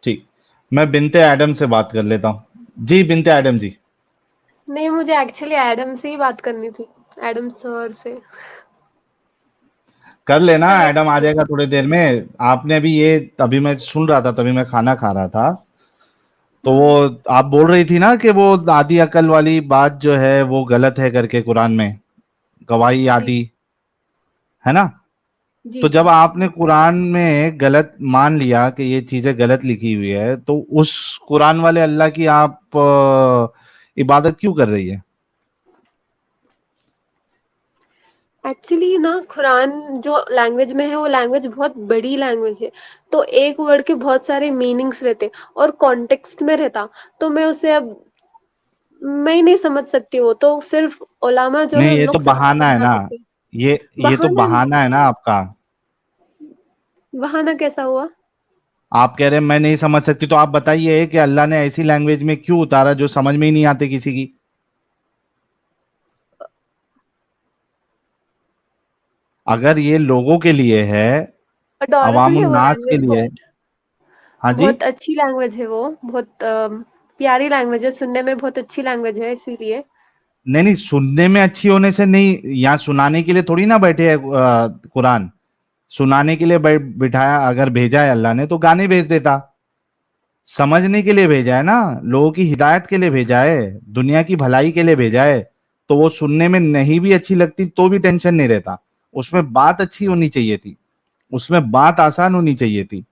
ठीक, मैं बिनते एडम से बात कर लेता हूँ। जी बिनते एडम जी। नहीं, मुझे एक्चुअली एडम से ही बात करनी थी, एडम सर से। कर लेना, हेलो। एडम आ जाएगा थोड़ी देर में। आपने अभी ये, अभी मैं सुन रहा था, तभी मैं खाना खा रहा था, तो वो हम्म। आप बोल रही थी ना कि वो आधी अकल वाली बात जो है वो गलत है करके, कुरान में गवाही जी आदि, है ना? जी तो जी। जब आपने कुरान में गलत मान लिया कि ये चीजें गलत लिखी हुई है, तो उस कुरान वाले अल्लाह की आप इबादत क्यों कर रही है? एक्चुअली ना, कुरान जो लैंग्वेज में है वो लैंग्वेज बहुत बड़ी लैंग्वेज है। तो एक वर्ड के बहुत सारे मीनिंग्स रहते और कॉन्टेक्स्ट में रहता। तो मैं उसे अब मैं ही नहीं समझ सकती, वो तो सिर्फ उलामा जो है नहीं, उन ये तो लोग बहाना है समझा ना। सकते हैं। ये तो बहाना नहीं। बहाना है ना आपका। बहाना कैसा हुआ? आप कह रहे हैं मैं नहीं समझ सकती, तो आप बताइए कि अल्लाह ने ऐसी लैंग्वेज में क्यों उतारा जो समझ में ही नहीं आते किसी की। अगर ये लोगों के लिए है, अडोरेबल है वो अवामुन्नास के लैंग्वेज लिए है। बहुत। हाँ जी। बहुत अच्छी लैंग्वेज है वो, बहुत प्यारी लैंग्वेज है, सुनने में बहुत अच्छी लैंग्वेज है इसीलिए। नहीं नहीं, सुनने में अच्छी होने से नहीं, यहाँ सुनाने के लिए थोड़ी ना बैठे है कुरान। सुनाने के लिए बिठाया, अगर भेजा है अल्लाह ने तो गाने भेज देता। समझने के लिए भेजा है ना, लोगों की हिदायत के लिए भेजा है, दुनिया की भलाई के लिए भेजा है। तो वो सुनने में नहीं भी अच्छी लगती तो भी टेंशन नहीं रहता। उसमें बात अच्छी होनी चाहिए थी, उसमें बात आसान होनी चाहिए थी।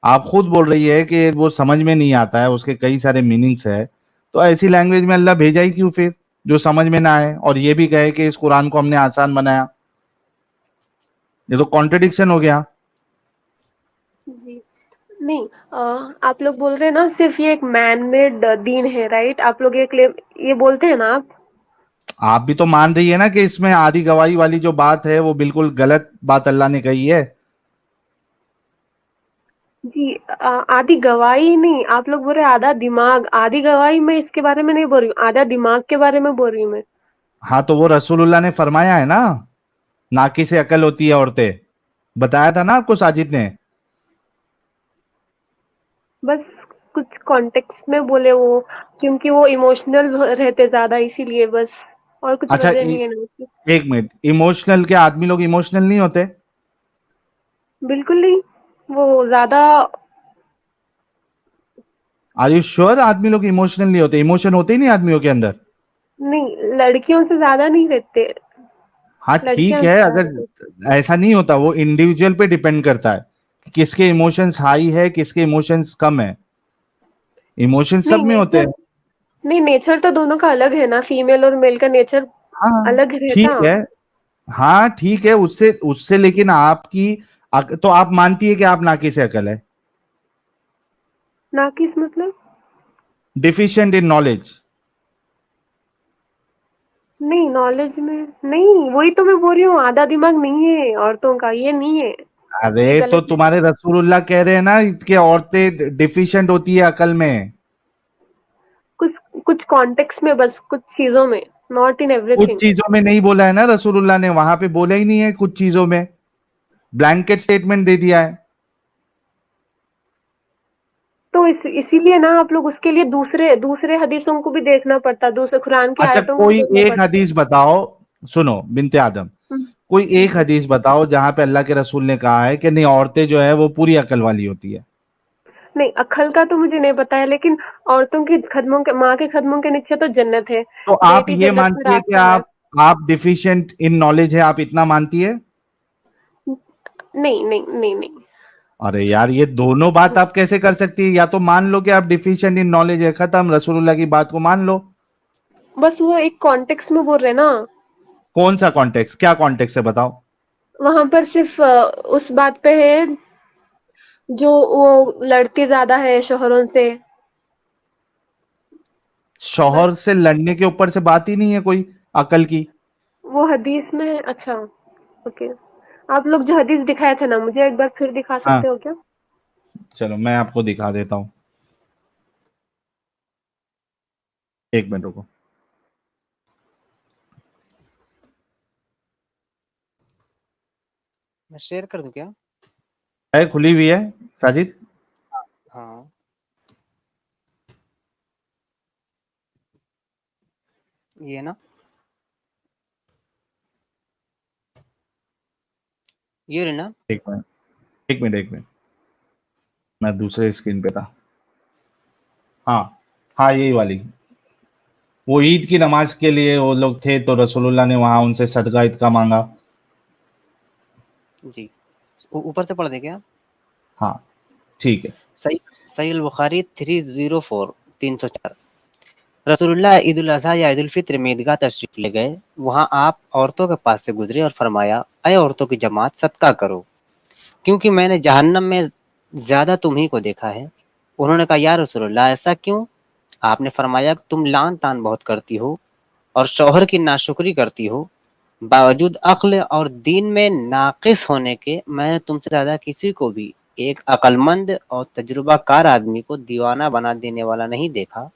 आप खुद बोल रही है कि वो समझ में नहीं आता है, उसके कई सारे मीनिंग्स है। तो ऐसी लैंग्वेज में अल्लाह भेजा ही क्यों फिर, जो समझ में ना आए और ये भी कहे कि इस कुरान को हमने आसान बनाया? ये तो कॉन्ट्रडिक्शन हो गया। जी। नहीं, आप लोग बोल रहे हैं ना सिर्फ ये एक मैन मेड दीन है, राइट? आप लोग ये क्लेम, ये बोलते हैं ना आप? आप भी तो मान रही है ना कि इसमें आधी गवाही वाली जो बात है वो बिल्कुल गलत बात अल्लाह ने कही है। जी। आधी गवाही नहीं, आप लोग बोल रहे हैं आधा दिमाग। आधी गवाही मैं इसके बारे में नहीं बोल रही हूँ, आधा दिमाग के बारे में बोल रही हूँ मैं। हाँ, तो वो रसूलुल्लाह ने फरमाया है ना, नाकी से अकल होती है औरतें। बताया था ना आपको साजिद ने। बस कुछ कॉन्टेक्स्ट में बोले वो, क्योंकि वो इमोशनल रहते ज्यादा, इसीलिए बस। और कुछ अच्छा, वजह नहीं है ना उसकी। एक मिनट, इमोशनल के आदमी लोग इमोशनल नहीं होते? बिल्कुल नहीं। वो ज्यादा। आर यू श्योर आदमी लोग इमोशनल नहीं होते? इमोशन होते ही नहीं आदमियों के अंदर। नहीं, लड़कियों से ज्यादा नहीं रहते। हाँ ठीक लड़कियां है, ज्यादा रहते। अगर ऐसा नहीं होता, वो इंडिविजुअल पे डिपेंड करता है कि किसके इमोशंस हाई है, किसके इमोशंस कम है। इमोशन सब नहीं, में होते नेचर। हैं। नहीं, नेचर तो दोनों का अलग है ना, फीमेल और मेल का नेचर हाँ अलग रहता। ठीक है। हाँ ठीक है, उससे उससे लेकिन आपकी तो आप मानती है कि आप नाकी से अकल है? ना किस मतलब? Deficient in knowledge? नहीं, नॉलेज में नहीं, वही तो मैं बोल रही हूँ, आधा दिमाग नहीं है औरतों का, ये नहीं है। ये अरे तो गलत है। तुम्हारे रसूलुल्लाह कह रहे हैं ना कि औरतें डिफिशिएंट होती है अकल में। कुछ कुछ कॉन्टेक्स्ट में, बस कुछ चीजों में, नॉट इन कुछ एवरीथिंग। चीजों में नहीं बोला है ना रसूलुल्लाह ने, वहां पे बोला ही नहीं है कुछ चीजों में। ब्लैंकेट स्टेटमेंट दे दिया है। तो इसीलिए ना आप लोग उसके लिए दूसरे दूसरे हदीसों को भी देखना पड़ता, दूसरे कुरान की अच्छा, आयतों को भी कोई देखना एक पड़ता। हदीस बताओ। सुनो बिनते आदम, कोई एक जी। हदीस बताओ जहां पे अल्लाह के रसूल ने कहा है कि नहीं, औरतें जो है वो पूरी अकल वाली होती है। नहीं, अक्ल का तो मुझे नहीं पता है, लेकिन औरतों की कदमों के, माँ के कदमों के नीचे तो जन्नत है। तो आप बेटी ये जन्नत में मानती है कि रास्ता है। आप डिफिशिएंट इन नॉलेज है, आप इतना मानती है? नहीं नहीं नहीं नहीं। अरे यार, ये दोनों बात आप कैसे कर सकती है? या तो मान लो कि आप डिफिशिएंट इन नॉलेज है, खत्म, रसूलुल्लाह की बात को मान लो। बस वो एक कॉन्टेक्स्ट में बोल रहे हैं ना। कौन सा कॉन्टेक्स्ट, क्या कॉन्टेक्स्ट है बताओ। वहां पर सिर्फ उस बात पे है, जो वो लड़ती ज्यादा है शोहरों से। बस। शौहर से लड़ने के ऊपर से बात ही नहीं है कोई अकल की। वो हदीस में है, अच्छा। ओके। आप लोग जो हदीस दिखाए थे ना, मुझे एक बार फिर दिखा हाँ, सकते हो क्या? चलो मैं आपको दिखा देता हूँ। एक मिनट रुको। मैं शेयर कर दूं क्या? है खुली हुई है साजिद। हाँ। ये ना, ये रही ना। एक मिनट, एक मिनट, एक मिनट, मैं दूसरे स्क्रीन पे था। हाँ, हाँ, यही वाली। वो ईद की नमाज के लिए वो लोग थे, तो रसूलुल्लाह ने वहां उनसे सदका ईद का मांगा। जी, ऊपर से पढ़ दे क्या? हाँ, ठीक है। सही, सही अल बुखारी 304 304। रसूलुल्लाह ईद उल अज़हा या ईद उल फित्र में ईदगाह तशरीफ ले गए। वहां आप औरतों के पास से गुजरे और फरमाया, अय औरतों की जमात, सदका करो, क्योंकि मैंने जहन्नम में ज्यादा तुम्ही को देखा है। उन्होंने कहा, या रसूलुल्लाह ऐसा क्यों? आपने फरमाया, तुम लान तान बहुत करती हो और शौहर की नाशुक्री करती हो। बावजूद अक्ल और दीन में नाकिस होने के मैंने तुमसे ज्यादा किसी को भी एक अक्लमंद और तजुर्बाकार आदमी को दीवाना बना देने वाला नहीं देखा।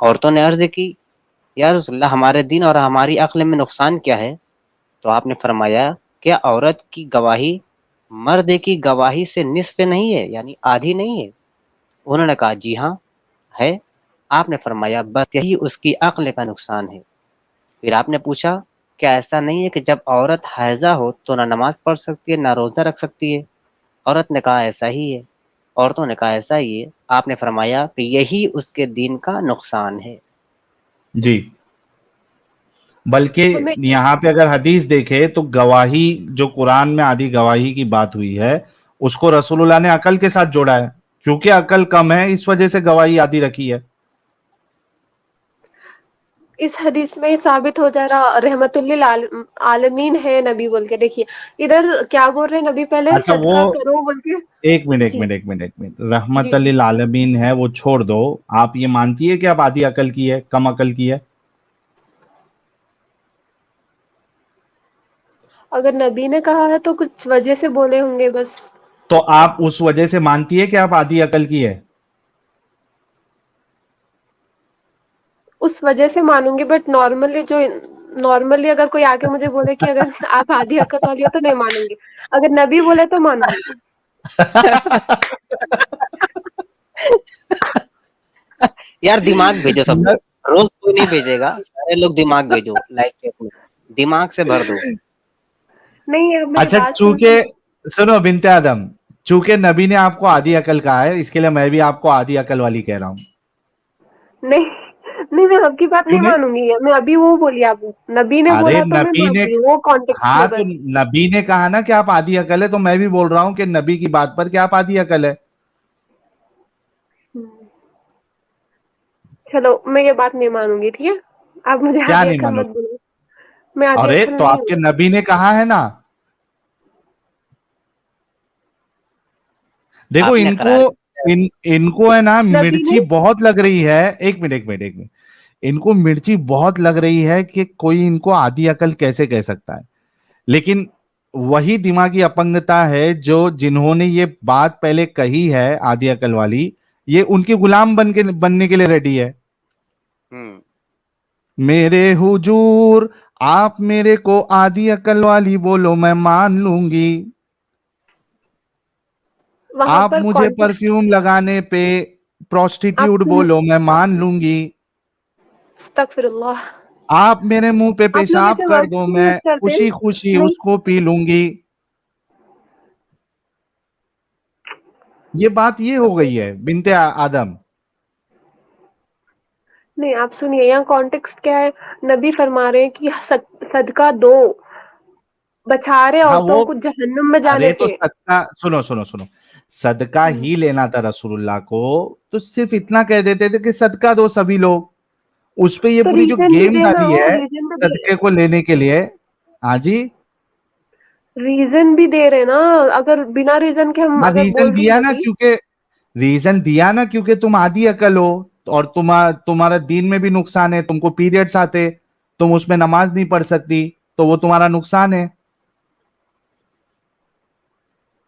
औरतों ने अर्ज की, या रसूलल्लाह हमारे दीन और हमारी अक्ल में नुकसान क्या है? तो आपने फरमाया, क्या औरत की गवाही मर्द की गवाही से निस्फ नहीं है, यानी आधी नहीं है? उन्होंने कहा, जी हाँ है। आपने फरमाया, बस यही उसकी अक्ल का नुकसान है। फिर आपने पूछा, क्या ऐसा नहीं है कि जब औरत हैजा हो तो ना नमाज पढ़ सकती है ना रोजा रख सकती है? औरत ने कहा, ऐसा ही है। औरतों ने कहा, ऐसा ही है। आपने फरमाया कि यही उसके दीन का नुकसान है। जी, बल्कि हमें यहाँ पे अगर हदीस देखे तो गवाही, जो कुरान में आधी गवाही की बात हुई है, उसको रसूलुल्लाह ने अकल के साथ जोड़ा है, क्योंकि अकल कम है, इस वजह से गवाही आधी रखी है। इस हदीस में साबित हो जा रहा रहमतुल्लिल आलमीन है नबी बोल के। देखिए इधर क्या बोल रहे हैं नबी, पहले अच्छा, वो सदका करो बोल के। एक मिनट, एक जी मिनट, एक मिनट, एक मिनट, रहमत जी जी। लिल आलमीन है वो छोड़ दो। आप ये मानती है कि आप आधी अकल की है, कम अकल की है? अगर नबी ने कहा है तो कुछ वजह से बोले होंगे बस। तो आप उस वजह से मानती है कि आप आधी अकल की है? उस वजह से मानूंगी, बट नॉर्मली अगर कोई आके मुझे बोले कि अगर आप आधी अकल वाली हो तो नहीं मानूंगी। अगर नबी बोले तो मानूंगी। यार दिमाग भेजो सब न- लोग, रोज कोई नहीं भेजेगा, सारे लोग दिमाग भेजो लाइव चैट में, दिमाग से भर दो। नहीं, आप मेरी अच्छा, बात चूंकि, सुनिए। सुनो बिनते आदम, चूंकि नबी ने आपको आधी अकल कहा है, इसके लिए मैं भी आपको आधी अकल वाली कह रहा हूं। नहीं नहीं, मैं आपकी बात क्यों नहीं नहीं? मानूंगी। मैं अभी वो बोली, आप नबी ने अरे बोला तो मैं नबी मान ने, रही हूँ वो कॉन्टेक्स्ट हाँ में तो बस। नबी ने कहा ना कि आप आधी अकल है, तो मैं भी बोल रहा हूं कि नबी की बात पर कि आप आधी अकल है। हम्म, चलो मैं ये बात नहीं मानूंगी, ठीक है। आप मुझे क्या आधी नहीं अकल मत मानोगे? बोलो। मैं आधी अरे अकल तो नहीं आपके हूँ। नबी ने कहा है ना। देखो आपने इनको, करार दिया। इनको है ना नबी मिर्ची ने बहुत लग रही है। एक मिनट, एक मिनट, एक मिनट, इनको मिर्ची बहुत लग रही है कि कोई इनको आधी अकल कैसे कह सकता है। लेकिन वही दिमागी अपंगता है जो, जिन्होंने ये बात पहले कही है आधी अकल वाली, ये उनके गुलाम बनने के लिए रेडी है। हम्म। मेरे हुजूर, आप मेरे को आधी अकल वाली बोलो, मैं मान लूंगी। वहां आप पर मुझे कॉन्टेक्स्ट। परफ्यूम लगाने पे आप प्रोस्टिट्यूट बोलो, मैं मान लूंगी। अस्तगफिरुल्लाह। आप मेरे मुंह पे आप लोग पेशाब ऐसे कर वर्ड्स दो, क्यों मैं यूज करते हैं? खुशी खुशी नहीं उसको पी लूंगी। ये बात ये हो गई है बिनते आदम। नहीं, आप सुनिए, यहाँ कॉन्टेक्स्ट क्या है। नबी फरमा रहे हैं कि सदका दो, बचा रहे हाँ औरतों वो, को जहन्नुम में जाने अरे तो से। सदका, सुनो सुनो सुनो, सदका हम्म, ही लेना था रसूलुल्लाह को, तो सिर्फ इतना कह देते थे कि सदका दो सभी लोग। उस पे ये तो पूरी जो रीजन भी देना गेमदारी हो, है रीजन तो दे। सदके को लेने के लिए। हाँ जी। रीजन भी दे रहे ना। अगर बिना रीजन के हम हाँ, अगर रीजन बोल रहे दिया हैं ना, नबी। क्योंकि रीजन दिया ना, क्योंकि तुम आधी अकल हो, और तुम्हारा दीन में भी नुकसान है, तुमको पीरियड्स आते, तुम उसमें नमाज नहीं पढ़ सकती, तो वो तुम्हारा नुकसान है।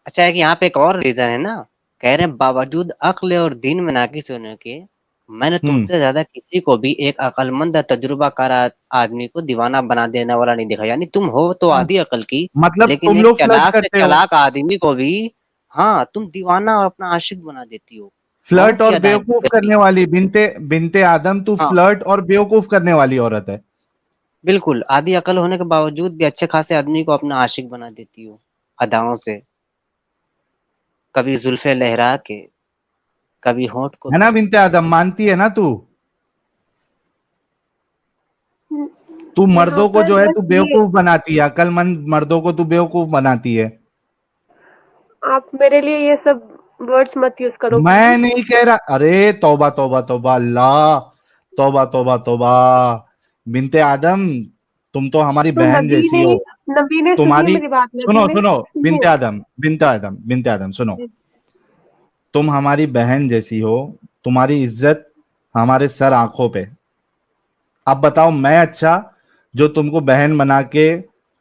अच्छा है कि यहाँ पे एक और रीजन है ना, कह रहे हैं बावजूद अक्ल और दीन में नाकिस होने के मैंने हम्म। तुमसे ज्यादा किसी को भी एक अक्लमंद तजुर्बाकार आदमी को दीवाना बना देने वाला नहीं देखा। यानी तुम हो तो आधी अकल की, मतलब लेकिन तुम एक लोग फ्लर्ट चालाक से करते हो। चालाक आदमी को भी, हाँ, तुम दीवाना और अपना आशिक बना देती हो। फ्लर्ट बहुत सी और अदाएं बेवकूफ करती करने वाली बिनते बिनते आदम, तू हाँ फ्लर्ट और बेवकूफ करने वाली औरत है। बिल्कुल, आधी अकल होने के बावजूद भी अच्छे खासे आदमी को अपना आशिक बना देती हो अदाओं से, कभी जुल्फे लहरा के, कभी होंठ को है ना खींच बिनते के। आदम, मानती है ना तू? तू यहाँ मर्दों को पर जो है बस तू ये, बेवकूफ बनाती है, अक्लमंद मर्दों को तू बेवकूफ बनाती है। आप मेरे लिए ये सब वर्ड्स मत यूज करो मैं प्लीज। नहीं कह रहा, अरे तौबा तौबा तौबा अल्लाह, तौबा तौबा तौबा। बिनते आदम, तुम तो हमारी तो बहन जैसी हो। नबी ने सुनिए तुम्हारी, मेरी बात, नबी सुनो ने सुनो, सुनिए। बिनते आदम, बिनते आदम, बिनते आदम सुनो, तुम हमारी बहन जैसी हो, तुम्हारी इज्जत हमारे सर आंखों पे। अब बताओ, मैं अच्छा जो तुमको बहन बना के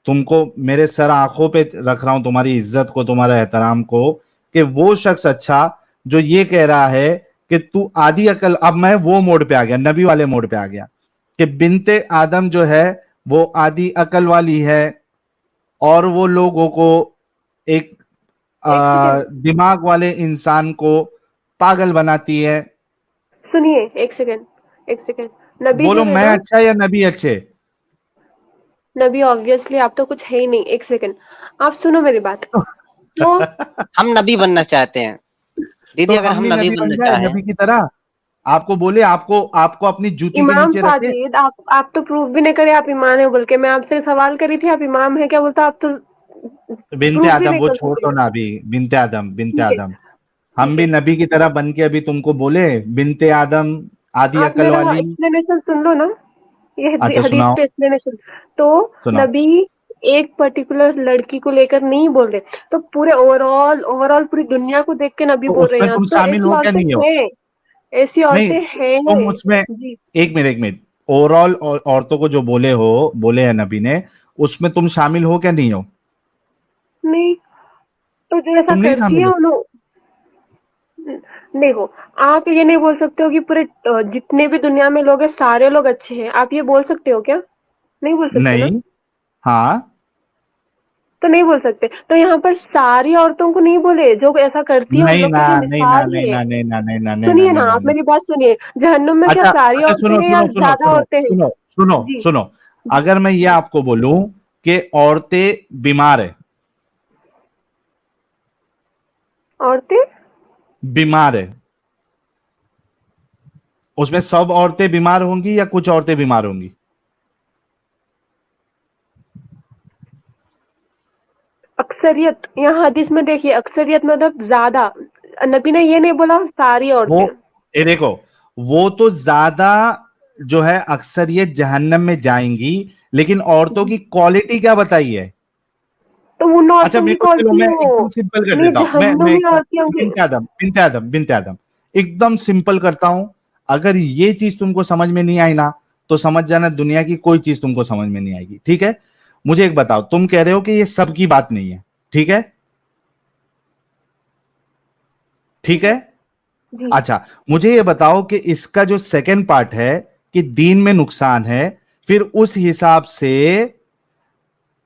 तुमको मेरे सर आंखों पे रख रहा हूं, तुम्हारी इज्जत को, तुम्हारे एहतराम को, कि वो शख्स अच्छा जो ये कह रहा है कि तू आधी अकल। अब मैं वो मोड पे आ गया, नबी वाले मोड पे आ गया कि बिनते आदम जो है वो आधी अकल वाली है, और वो लोगों को, एक एक सेकेंड दिमाग वाले इंसान को पागल बनाती है। सुनिए, एक सेकेंड नबी बोलो, जो है मैं ना, अच्छा या नबी अच्छे? नबी ऑब्वियसली आप तो कुछ है ही नहीं। एक सेकेंड, आप सुनो मेरी बात। तो हम नबी बनना चाहते हैं दीदी, तो अगर हम हम भी नबी नबी बन बनना जाए, चाहें। नबी की तरह। आपको बोले, आपको आपको अपनी जूती के इमाम नीचे रखे। साजिद, आप तो प्रूव भी नहीं करे आप इमाम है बोल के। मैं आपसे सवाल करी थी आप इमाम है क्या, बोलता आप तो बिनते प्रूव भी आदम, नहीं वो कर छोड़ सके। दो ना अभी। बिनते आदम, बिनते ठीक है, आदम, हम ठीक भी है। नबी की तरह बन के अभी तुमको बोले बिनते आदम, आधी आप अकल मेरा वाली। एक्सप्लेनेशन सुन लो ना, ये अच्छा हदीस सुनाओ, पे एक्सप्लेनेशन। तो सुनाओ। नबी एक पर्टिकुलर लड़की को लेकर नहीं बोल रहे, तो पूरे ओवरऑल ओवरऑल पूरी दुनिया को देख के नबी तो बोल रहे हैं। उसमें यहाँ तुम तो शामिल ऐसी हो क्या, औरतें नहीं हो? हैं, ऐसी नहीं, औरतें तुम हैं। उसमें, जी, एक मिनट एक मिनट, ओवरऑल औरतों को जो बोले हैं नबी ने, उसमें तुम शामिल हो क्या, नहीं हो? नहीं, तो जो ऐसा तुम नहीं करती शामिल है हो? उन्हों देखो, आप ये नहीं बोल सकते हो कि पूरे जितने भी दुनिया में लोग हैं सारे लोग अच्छे हैं, आप ये बोल सकते हो क्या? नहीं बोल सकते ना। नहीं। हाँ। तो नहीं बोल सकते, तो यहाँ पर सारी औरतों को नहीं बोले, जो ऐसा करती है उन नहीं लोग ना, के लिए नहीं ना, मिसाल नहीं है। ना, नहीं ना, नहीं ना, नहीं ना, सुनिए नहीं ना, ना, आप नहीं। मेरी बात सुनिए। जहन्नुम में क्या अच्छा सारी अच्छा, औरतें सुनो हैं या सुनो सुनो ज्यादा सुनो औरतें हैं? सुनो सुनो जी, सुनो। जी, अगर मैं ये जी। आपको बोलूं कि औरतें बीमार है, औरतें बीमार है, उसमें सब औरतें बीमार होंगी या कुछ औरतें बीमार होंगी? अक्सरियत, यहाँ हदीस में देखिए, अक्सरियत मतलब ज्यादा। नबी ने ये नहीं बोला सारी वो, औरतें। ये देखो, वो तो ज्यादा जो है अक्सरियत जहन्नम में जाएंगी, लेकिन औरतों की क्वालिटी क्या बताई है? तो उन अच्छा औरतों की मेरे को, चलो मैं एकदम क्वालिटी सिंपल कर नहीं, देता हूं, मैं जहन्नुमी एकदम, औरतों की। बिनते आदम, बिनते आदम, बिनते आदम, एकदम सिंपल करता हूं। अगर ये चीज तुमको समझ में नहीं आई ना, तो समझ जाना दुनिया की कोई चीज तुमको समझ में नहीं आएगी, ठीक है? मुझे एक बताओ, तुम कह रहे हो कि ये सबकी बात नहीं है, ठीक है? ठीक ठीक है। है जी। अच्छा, मुझे ये बताओ कि इसका जो सेकंड पार्ट है कि दीन में नुकसान है, फिर उस हिसाब से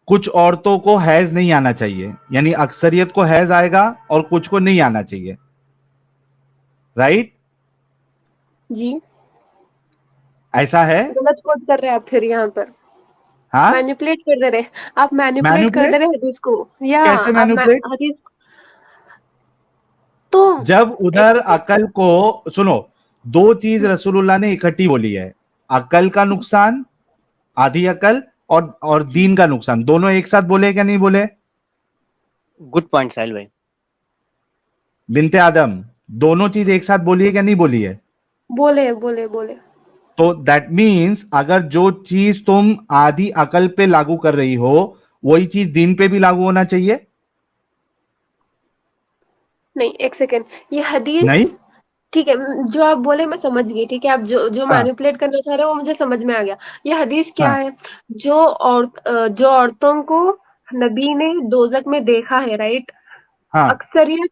कुछ औरतों को हैज नहीं आना चाहिए, यानी अक्सरियत को हैज आएगा और कुछ को नहीं आना चाहिए, राइट? जी, ऐसा है? गलत कोट कर रहे हैं आप फिर यहाँ पर। हाँ। मैनिपुलेट कर दे रहे, आप मैनिपुलेट कर दे मैनिपुलेट? रहे हदीस को। या कैसे आप मैनिपुलेट? हदीस तो जब एक उधर सेकेंड। अकल को, सुनो, दो चीज रसूलुल्लाह ने इकट्ठी बोली है, अकल का नुकसान, आधी अकल, और दीन का नुकसान, दोनों एक साथ बोले क्या, नहीं बोले? गुड पॉइंट साहिल भाई। बिनते आदम, दोनों चीज एक साथ बोली है क्या, नहीं बोली है? बोले बोले बोले। तो दैट मीन्स अगर जो चीज तुम आधी अकल पे लागू कर रही हो, वही चीज दीन पे भी लागू होना चाहिए। नहीं, एक सेकेंड, ये हदीस, नहीं। ठीक है, जो आप बोले मैं समझ गई। ठीक है, आप जो जो हाँ। मैनिपुलेट करना चाह रहे हो वो मुझे समझ में आ गया। ये हदीस क्या हाँ। है? जो औरतों को नबी ने दोजक में देखा है, राइट? हाँ। अक्सरियत,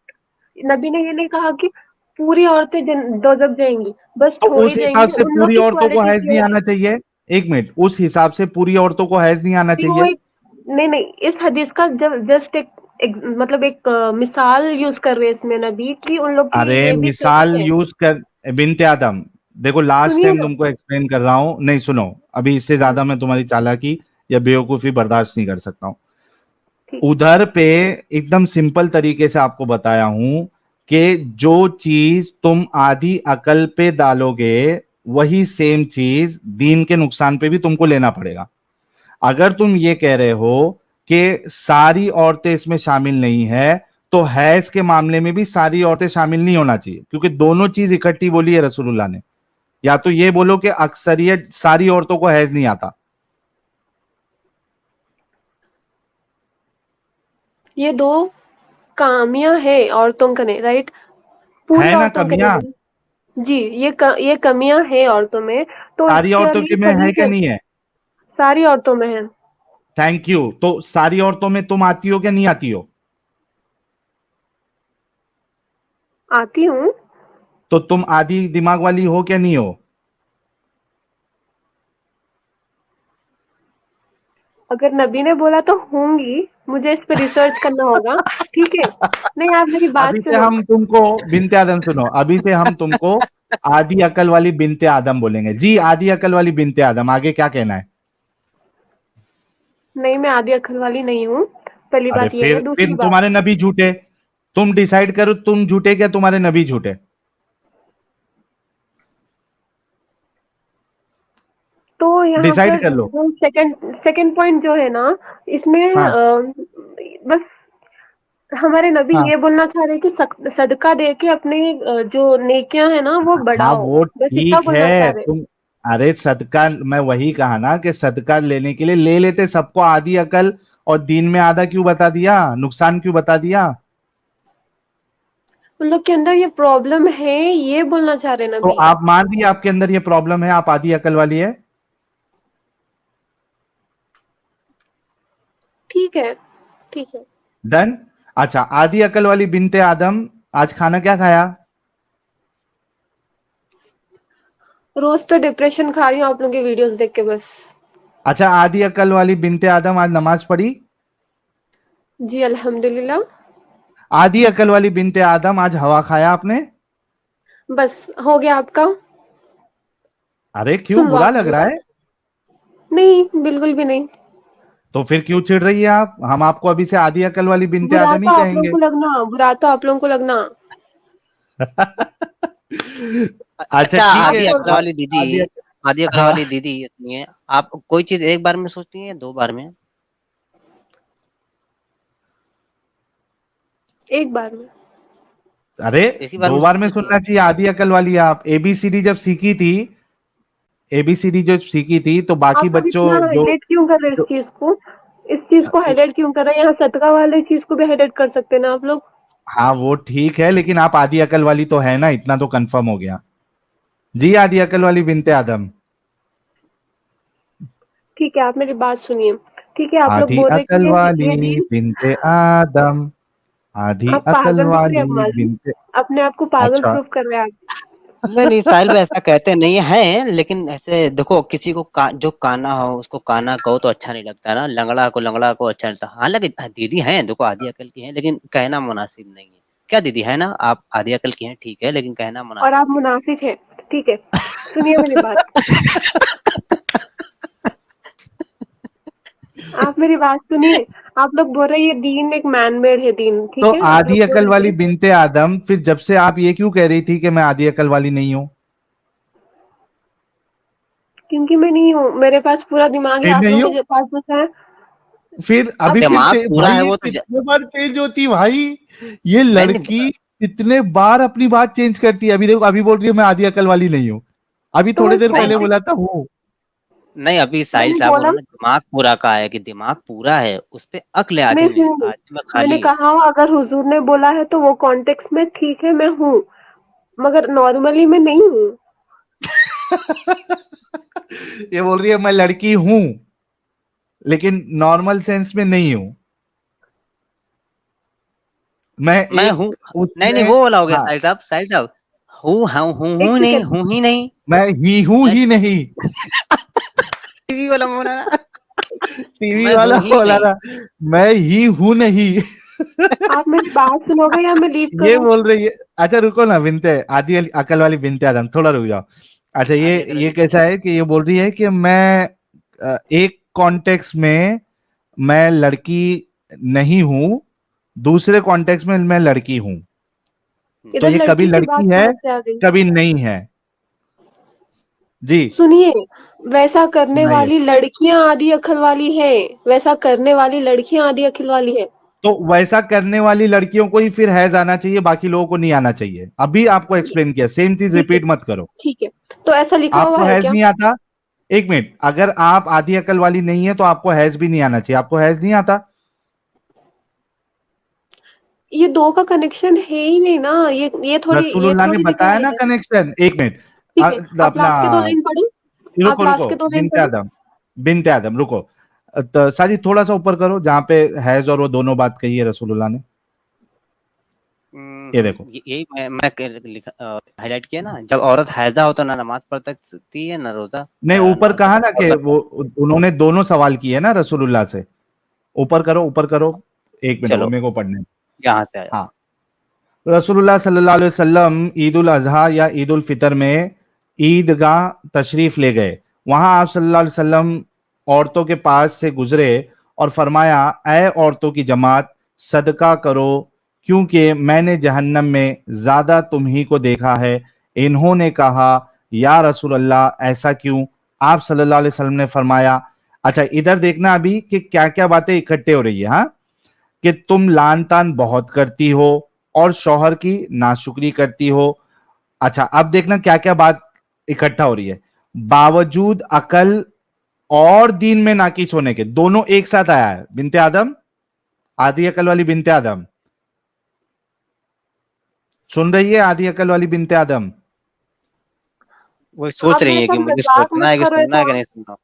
नबी ने ये नहीं कहा कि पूरी औरतें दोजक जाएंगी, बस तो थोड़ी उस हिसाब जाएंगी। से उन लोग पूरी की औरतों को क्वालिटी हैज नहीं क्या है? आना चाहिए? एक मिनट, उस हिसाब से पूरी औरतों को हैज नहीं आना नहीं, वो चाहिए? एक, नहीं नहीं, इस हदीस का जब जस्ट एक मतलब एक मिसाल यूज कर रहे हैं इसमें नबी कि उन लोग की अरे ये भी मिसाल सही है। यूज कर, बिनते आदम, देखो लास्ट सुनिए टाइम ना। तुमको एक्सप्लेन कर रहा हूं, नहीं सुनो, अभी इससे ज्यादा मैं तुम्हारी चालाकी या बेवकूफी बर्दाश्त नहीं कर सकता हूं। ठीक। उधर पे एकदम सिंपल तरीके से आपको बताया हूं कि जो चीज तुम आधी अकल पे डालोगे वही सेम चीज दीन के नुकसान पे भी तुमको लेना पड़ेगा। अगर तुम ये कह रहे हो कि सारी औरतें इसमें शामिल नहीं है, तो हैज के मामले में भी सारी औरतें शामिल नहीं होना चाहिए, क्योंकि दोनों चीज इकट्ठी बोली है रसूलुल्लाह ने। या तो ये बोलो कि अक्सरियत सारी औरतों को हैज नहीं आता। ये दो कामियां है औरतों का नहीं, राइट? पूरी है ना औरतों का कमियां, नहीं। जी, ये कमियां है औरतों में, तो सारी इसके औरतों लिए के में सही है क्या से नहीं है? सारी औरतों में है। Thank you. तो सारी औरतों में तुम आती हो क्या नहीं आती हो? आती हूँ। तो तुम आधी दिमाग वाली हो क्या नहीं हो? अगर नबी ने बोला तो होंगी, मुझे इस पे रिसर्च करना होगा। ठीक है। नहीं, आप मेरी अभी बात से सुनो। हम तुमको बिनते आदम, सुनो, अभी से हम तुमको आधी अकल वाली बिनते आदम बोलेंगे। जी आधी अकल वाली बिनते आदम, आगे क्या कहना है? नहीं, मैं आधी अक्ल वाली नहीं हूँ। पहली अरे बात ये है। फिर दूसरी बात, तुम्हारे नबी झूठे। तुम डिसाइड करो, तुम झूठे क्या तुम्हारे नबी झूठे? तो यहाँ डिसाइड पर कर लो। जो सेकंड सेकंड पॉइंट जो है ना, इसमें हाँ बस हमारे नबी हाँ ये बोलना चाह रहे हैं कि सदका दे के अपने जो नेकियां है ना वो हाँ, बढ़ाओ। वो बस इतना ठीक बोलना चाह है रहे हैं। तुम। अरे सदका, मैं वही कहा ना कि सदका लेने के लिए ले लेते सबको आधी अकल, और दीन में आधा क्यों बता दिया, नुकसान क्यों बता दिया? उन लोग के अंदर ये प्रॉब्लम है, ये बोलना चाह रहे हैं तो नबी। आप मान रही आपके अंदर ये प्रॉब्लम है, आप आधी अकल वाली है? ठीक है। ठीक है। डन। अच्छा, आधी अकल वाली बिनते आदम, आज खाना क्या खाया? रोज तो डिप्रेशन खा रही हूँ आप लोगों की वीडियोस देख के बस। अच्छा, आधी अकल वाली बिनते आदम, आज नमाज पढ़ी? जी अल्हम्दुलिल्लाह। आधी अकल वाली बिनते आदम, आज हवा खाया आपने? बस हो गया आपका। अरे क्यों, सुन लो बुरा आप लग मेरी रहा बात। है? नहीं, बिल्कुल भी नहीं। तो फिर क्यों चिढ़ रही है आप? हम आपको अभी से आधी अकल वाली बिनते बुरा आदम तो ही आप लोगों कहेंगे। को लगना, बुरा तो आप लोगों को लगना। अच्छा अच्छा, ठीक आप है। आधी अकल वाली दीदी, आधी आधी अकल हाँ, वाली दीदी, सुनिए, आप कोई चीज एक बार में सोचती हैं, 2 बार में? एक बार में। अरे एक ही बार दो में बार में सोचती हैं? सुनना चाहिए। आधी अकल वाली आप एबीसीडी जब सीखी थी, एबीसीडी जो सीखी थी, तो बाकी आप लोग बच्चों इतना जो, हाईलाइट क्यों कर रहे हैं इस जो चीज को? इस चीज को हाईलाइट क्यों कर रहे हैं? यहाँ सदका वाले चीज को भी हाईलाइट कर सकते हैं ना आप लोग। हाँ वो ठीक है, लेकिन आप आधी अकल वाली तो है ना, इतना तो कंफर्म हो गया। जी आधी अकल वाली बिनते आदम। ठीक है, आप मेरी बात सुनिए। ठीक है, आप लोग आधी बोल रहे अकल कि ये वाली दीन। बिनते आदम, आधी आप अकल पागल दिख रहे हैं अब वाली माजी। बिनते। अपने आप को पागल अच्छा, प्रूफ कर रहे हैं आप। नहीं, नहीं, साहिल भाई ऐसा कहते नहीं हैं, लेकिन ऐसे देखो, किसी को जो काना हो उसको काना कहो तो अच्छा नहीं लगता ना, लंगड़ा को अच्छा नहीं लगता। हालांकि दीदी हैं, देखो आधी अकल की हैं, लेकिन कहना मुनासिब नहीं है। क्या दीदी है ना, आप आधी अकल की हैं, ठीक है, लेकिन कहना और मुनासिब आप नहीं मुनाफिक हैं। ठीक है। सुनिए मेरी बात। आप मेरी बात सुनिए। आप लोग बोल रहे हैं ये दीन एक मैन मेड है दीन, तो ठीक है, आप आधी लोग बोल अकल रहे वाली थे। बिनते आदम, फिर जब से आप ये क्यों कह रही थी कि मैं आधी अकल वाली नहीं हूं? क्योंकि मैं नहीं हूँ, मेरे पास पूरा दिमाग है, फिर आप नहीं लोगों हूं? के पास जैसा है। फिर अब अभी फिर दिमाग से पूरा भाई, है ये वो तो कितने बार चेंज होती भाई, ये नहीं, नहीं, लड़की कितने बार अपनी बात चेंज करती है। अभी देखो, अभी बोल रही है मैं आधी अकल वाली नहीं हूं, अभी तो थोड़ी मैं देर नहीं, पहले कौन बोला था हूँ। नहीं, अभी साहिल मैंने साहब बोला। उन्होंने दिमाग पूरा कहा है कि दिमाग पूरा है, उस पे अक्ल आधी नहीं नहीं, सुनिए, आधी में मैंने खाली है। कहा अगर हुजूर ने बोला है तो वो कॉन्टेक्स्ट में ठीक है, मैं हूँ, मगर नॉर्मली मैं नहीं हूँ। ये बोल रही है मैं लड़की हूं, लेकिन नॉर्मल सेंस में नहीं हूं। मैं मैं एक हूँ। नहीं, नहीं, उसमें, वो वाला हो गया हाँ, साहिल साहब, एक नहीं, सेकंड। हूँ ही नहीं। मैं ही हूं मैं ही नहीं। टीवी वाला बोला ना। टीवी मैं वाला हूँ ही बोला नहीं। ना, मैं ही हूं नहीं। आप मेरी बात सुनोगे या मैं लीव ये करूं? बोल रही है, अच्छा रुको ना, बिनते आदि अकल वाली बिनते आदम, थोड़ा रुक जाओ। अच्छा आदि अकल ये वाली कैसा है कि ये बोल रही है कि मैं एक कॉन्टेक्स्ट में मैं लड़की नहीं हूं, दूसरे कॉन्टेक्स्ट में मैं लड़की हूं। तो इधर ये कभी लड़की की बात लड़की है, कहाँ से आ गई? कभी नहीं है। जी सुनिए, वैसा करने सुनाइए। वाली लड़कियां आधी अकल वाली है, वैसा करने वाली लड़कियां आधी अकल वाली है। तो वैसा करने वाली लड़कियों को ही फिर हैज आना चाहिए, बाकी लोगों को नहीं आना चाहिए। अभी आपको एक्सप्लेन किया, सेम चीज ठीक है, रिपीट मत करो। ठीक है। तो ऐसा लिखा हुआ आपको है हैज क्या? नहीं आता, एक मिनट, अगर आप आधी अकल वाली नहीं है तो आपको हैज भी नहीं आना चाहिए। आपको हैज नहीं आता? ये दो का कनेक्शन है ही नहीं ना, ये रसूलुल्लाह ने थोड़ी लिखा बताया है ना इधर। कनेक्शन। एक मिनट, ठीक है, आप अपना, लास्ट के दो लाइन पढ़ो। आप रुको रुको, लास्ट के दो लाइन बिनते पढ़ो। आदम, बिनते आदम रुको। तो साजिद थोड़ा सा ऊपर करो, जहां पे हैज और वो दोनों बात कही है रसूलुल्लाह ने। ये देखो, यही मैं लिखा हाईलाइट किया ना, जब औरत हैजा हो तो ना नमाज पढ़ सकती है ना रोजा, नहीं ऊपर जब कहा ना छोड़ कि सकती वो उन्होंने दोनों सवाल किए ना रसूलुल्लाह से। ऊपर करो, ऊपर करो। एक मिनट, वो चलो मेरे को पढ़ने दो। यहाँ से आया। हाँ, रसूलुल्लाह सल्लल्लाहु अलैहि वसल्लम ईद उल अजहा या ईद उल फितर में ईदगाह तशरीफ ले गए। वहां आप सल्लल्लाहु अलैहि वसल्लम औरतों के पास से गुजरे और फरमाया, ऐ औरतों की जमात, सदका करो, क्योंकि मैंने जहन्नम में ज्यादा तुम ही को देखा है। इन्होंने कहा, या रसूल अल्लाह, ऐसा क्यों? आप सल्लल्लाहु अलैहि वसल्लम ने फरमाया, अच्छा इधर देखना अभी कि क्या क्या बातें इकट्ठे हो रही है। हाँ, कि तुम लान तान बहुत करती हो और शौहर की नाशुक्री करती हो। अच्छा अब देखना क्या क्या बात इकट्ठा हो रही है। बावजूद अकल और दीन में नाकिस होने के, दोनों एक साथ आया है। बिनते आदम, आधी अकल वाली बिनते आदम, सुन रही है? आधी अकल वाली बिनते आदम, वो सोच आप रही मेरे है कि साथ मुझे मजाक सोचना मत है कि करो सुनना है कि था। नहीं सुनना।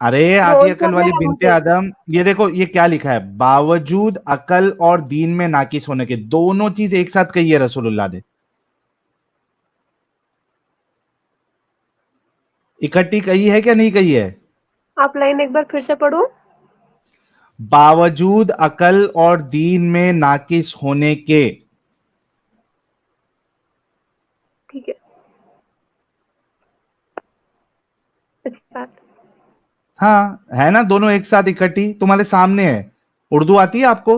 अरे आधी ट्रोल कर अकल रहे वाली हैं बिनते मुझे। आदम, ये देखो ये क्या लिखा है, बावजूद अकल और दीन में नाकिस होने के, दोनों चीज एक साथ कही है रसूलुल्लाह ने। इकट्ठी कही है क्या नहीं कही है? आप लाइन एक बार फिर से पढ़ो। बावजूद अकल और दीन में नाकिस होने के। ठीक है, अच्छी बात। हाँ है ना, दोनों एक साथ इकट्ठी तुम्हारे सामने है। उर्दू आती है आपको,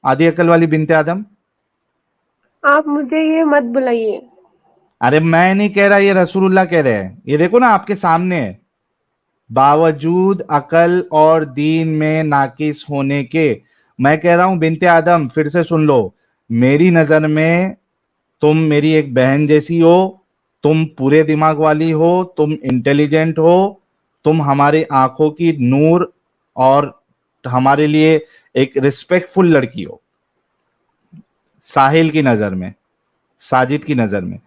आधी अकल वाली बिनते आदम? आप मुझे ये मत बुलाइए। अरे मैं नहीं कह रहा, ये रसूलुल्लाह कह रहे हैं। ये देखो ना आपके सामने है, बावजूद अकल और दीन में नाकिस होने के। मैं कह रहा हूं बिनते आदम, फिर से सुन लो, मेरी नजर में तुम मेरी एक बहन जैसी हो, तुम पूरे दिमाग वाली हो, तुम इंटेलिजेंट हो, तुम हमारी आंखों की नूर और हमारे लिए एक रिस्पेक्टफुल लड़की हो, साहिल की नजर में, साजिद की नजर में।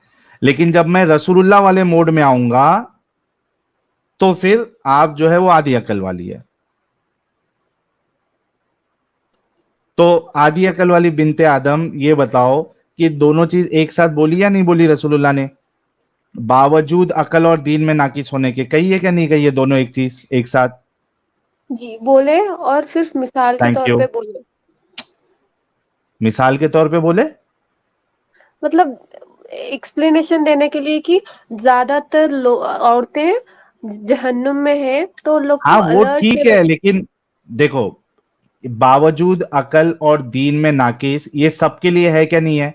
लेकिन जब मैं रसूलुल्लाह वाले मोड में आऊंगा तो फिर आप जो है वो आधी अकल वाली है। तो आधी अकल वाली बिनते आदम, ये बताओ कि दोनों चीज एक साथ बोली या नहीं बोली रसूलुल्लाह ने? बावजूद अकल और दीन में नाकिस होने के, कही है क्या नहीं कही है दोनों एक चीज एक साथ? जी बोले, और सिर्फ मिसाल के थैंक तौर यू। पे बोले। मिसाल के तौर पे बोले? मतलब एक्सप्लेनेशन देने के लिए कि ज्यादातर औरतें जहन्नुम में है, तो उन लोग को हाँ वो अलर्ट ठीक है, लेकिन देखो, बावजूद अकल और दीन में नाकिस, ये सबके लिए है क्या नहीं है?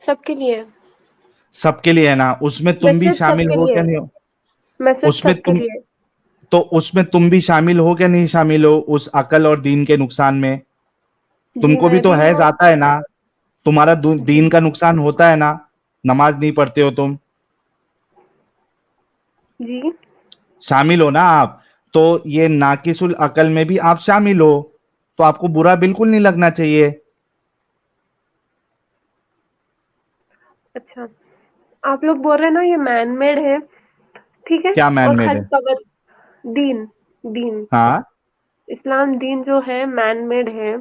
सबके लिए। सबके लिए है ना, उसमें तुम भी मैसेज शामिल सबके हो लिए क्या है। नहीं हो? मैसेज उसमें सबके तुम, लिए। तो उसमें तुम भी शामिल हो क्या नहीं शामिल हो उस अकल और दीन के नुकसान में? जी तुमको भी मैं तो भी हैज हूँ। आता है ना, तुम्हारा जी दीन का नुकसान होता है ना, नमाज नहीं पढ़ते हो तुम, जी। शामिल हो ना आप। तो ये नाकिसुल अकल में भी आप शामिल हो, तो आपको बुरा बिल्कुल नहीं लगना चाहिए। अच्छा, आप लोग बोल रहे हैं ना ये मैन मेड है, ठीक है, क्या मैन और मेड खाली है? पगड़। दीन, दीन, हाँ, इस्लाम दीन जो है मैन मेड है,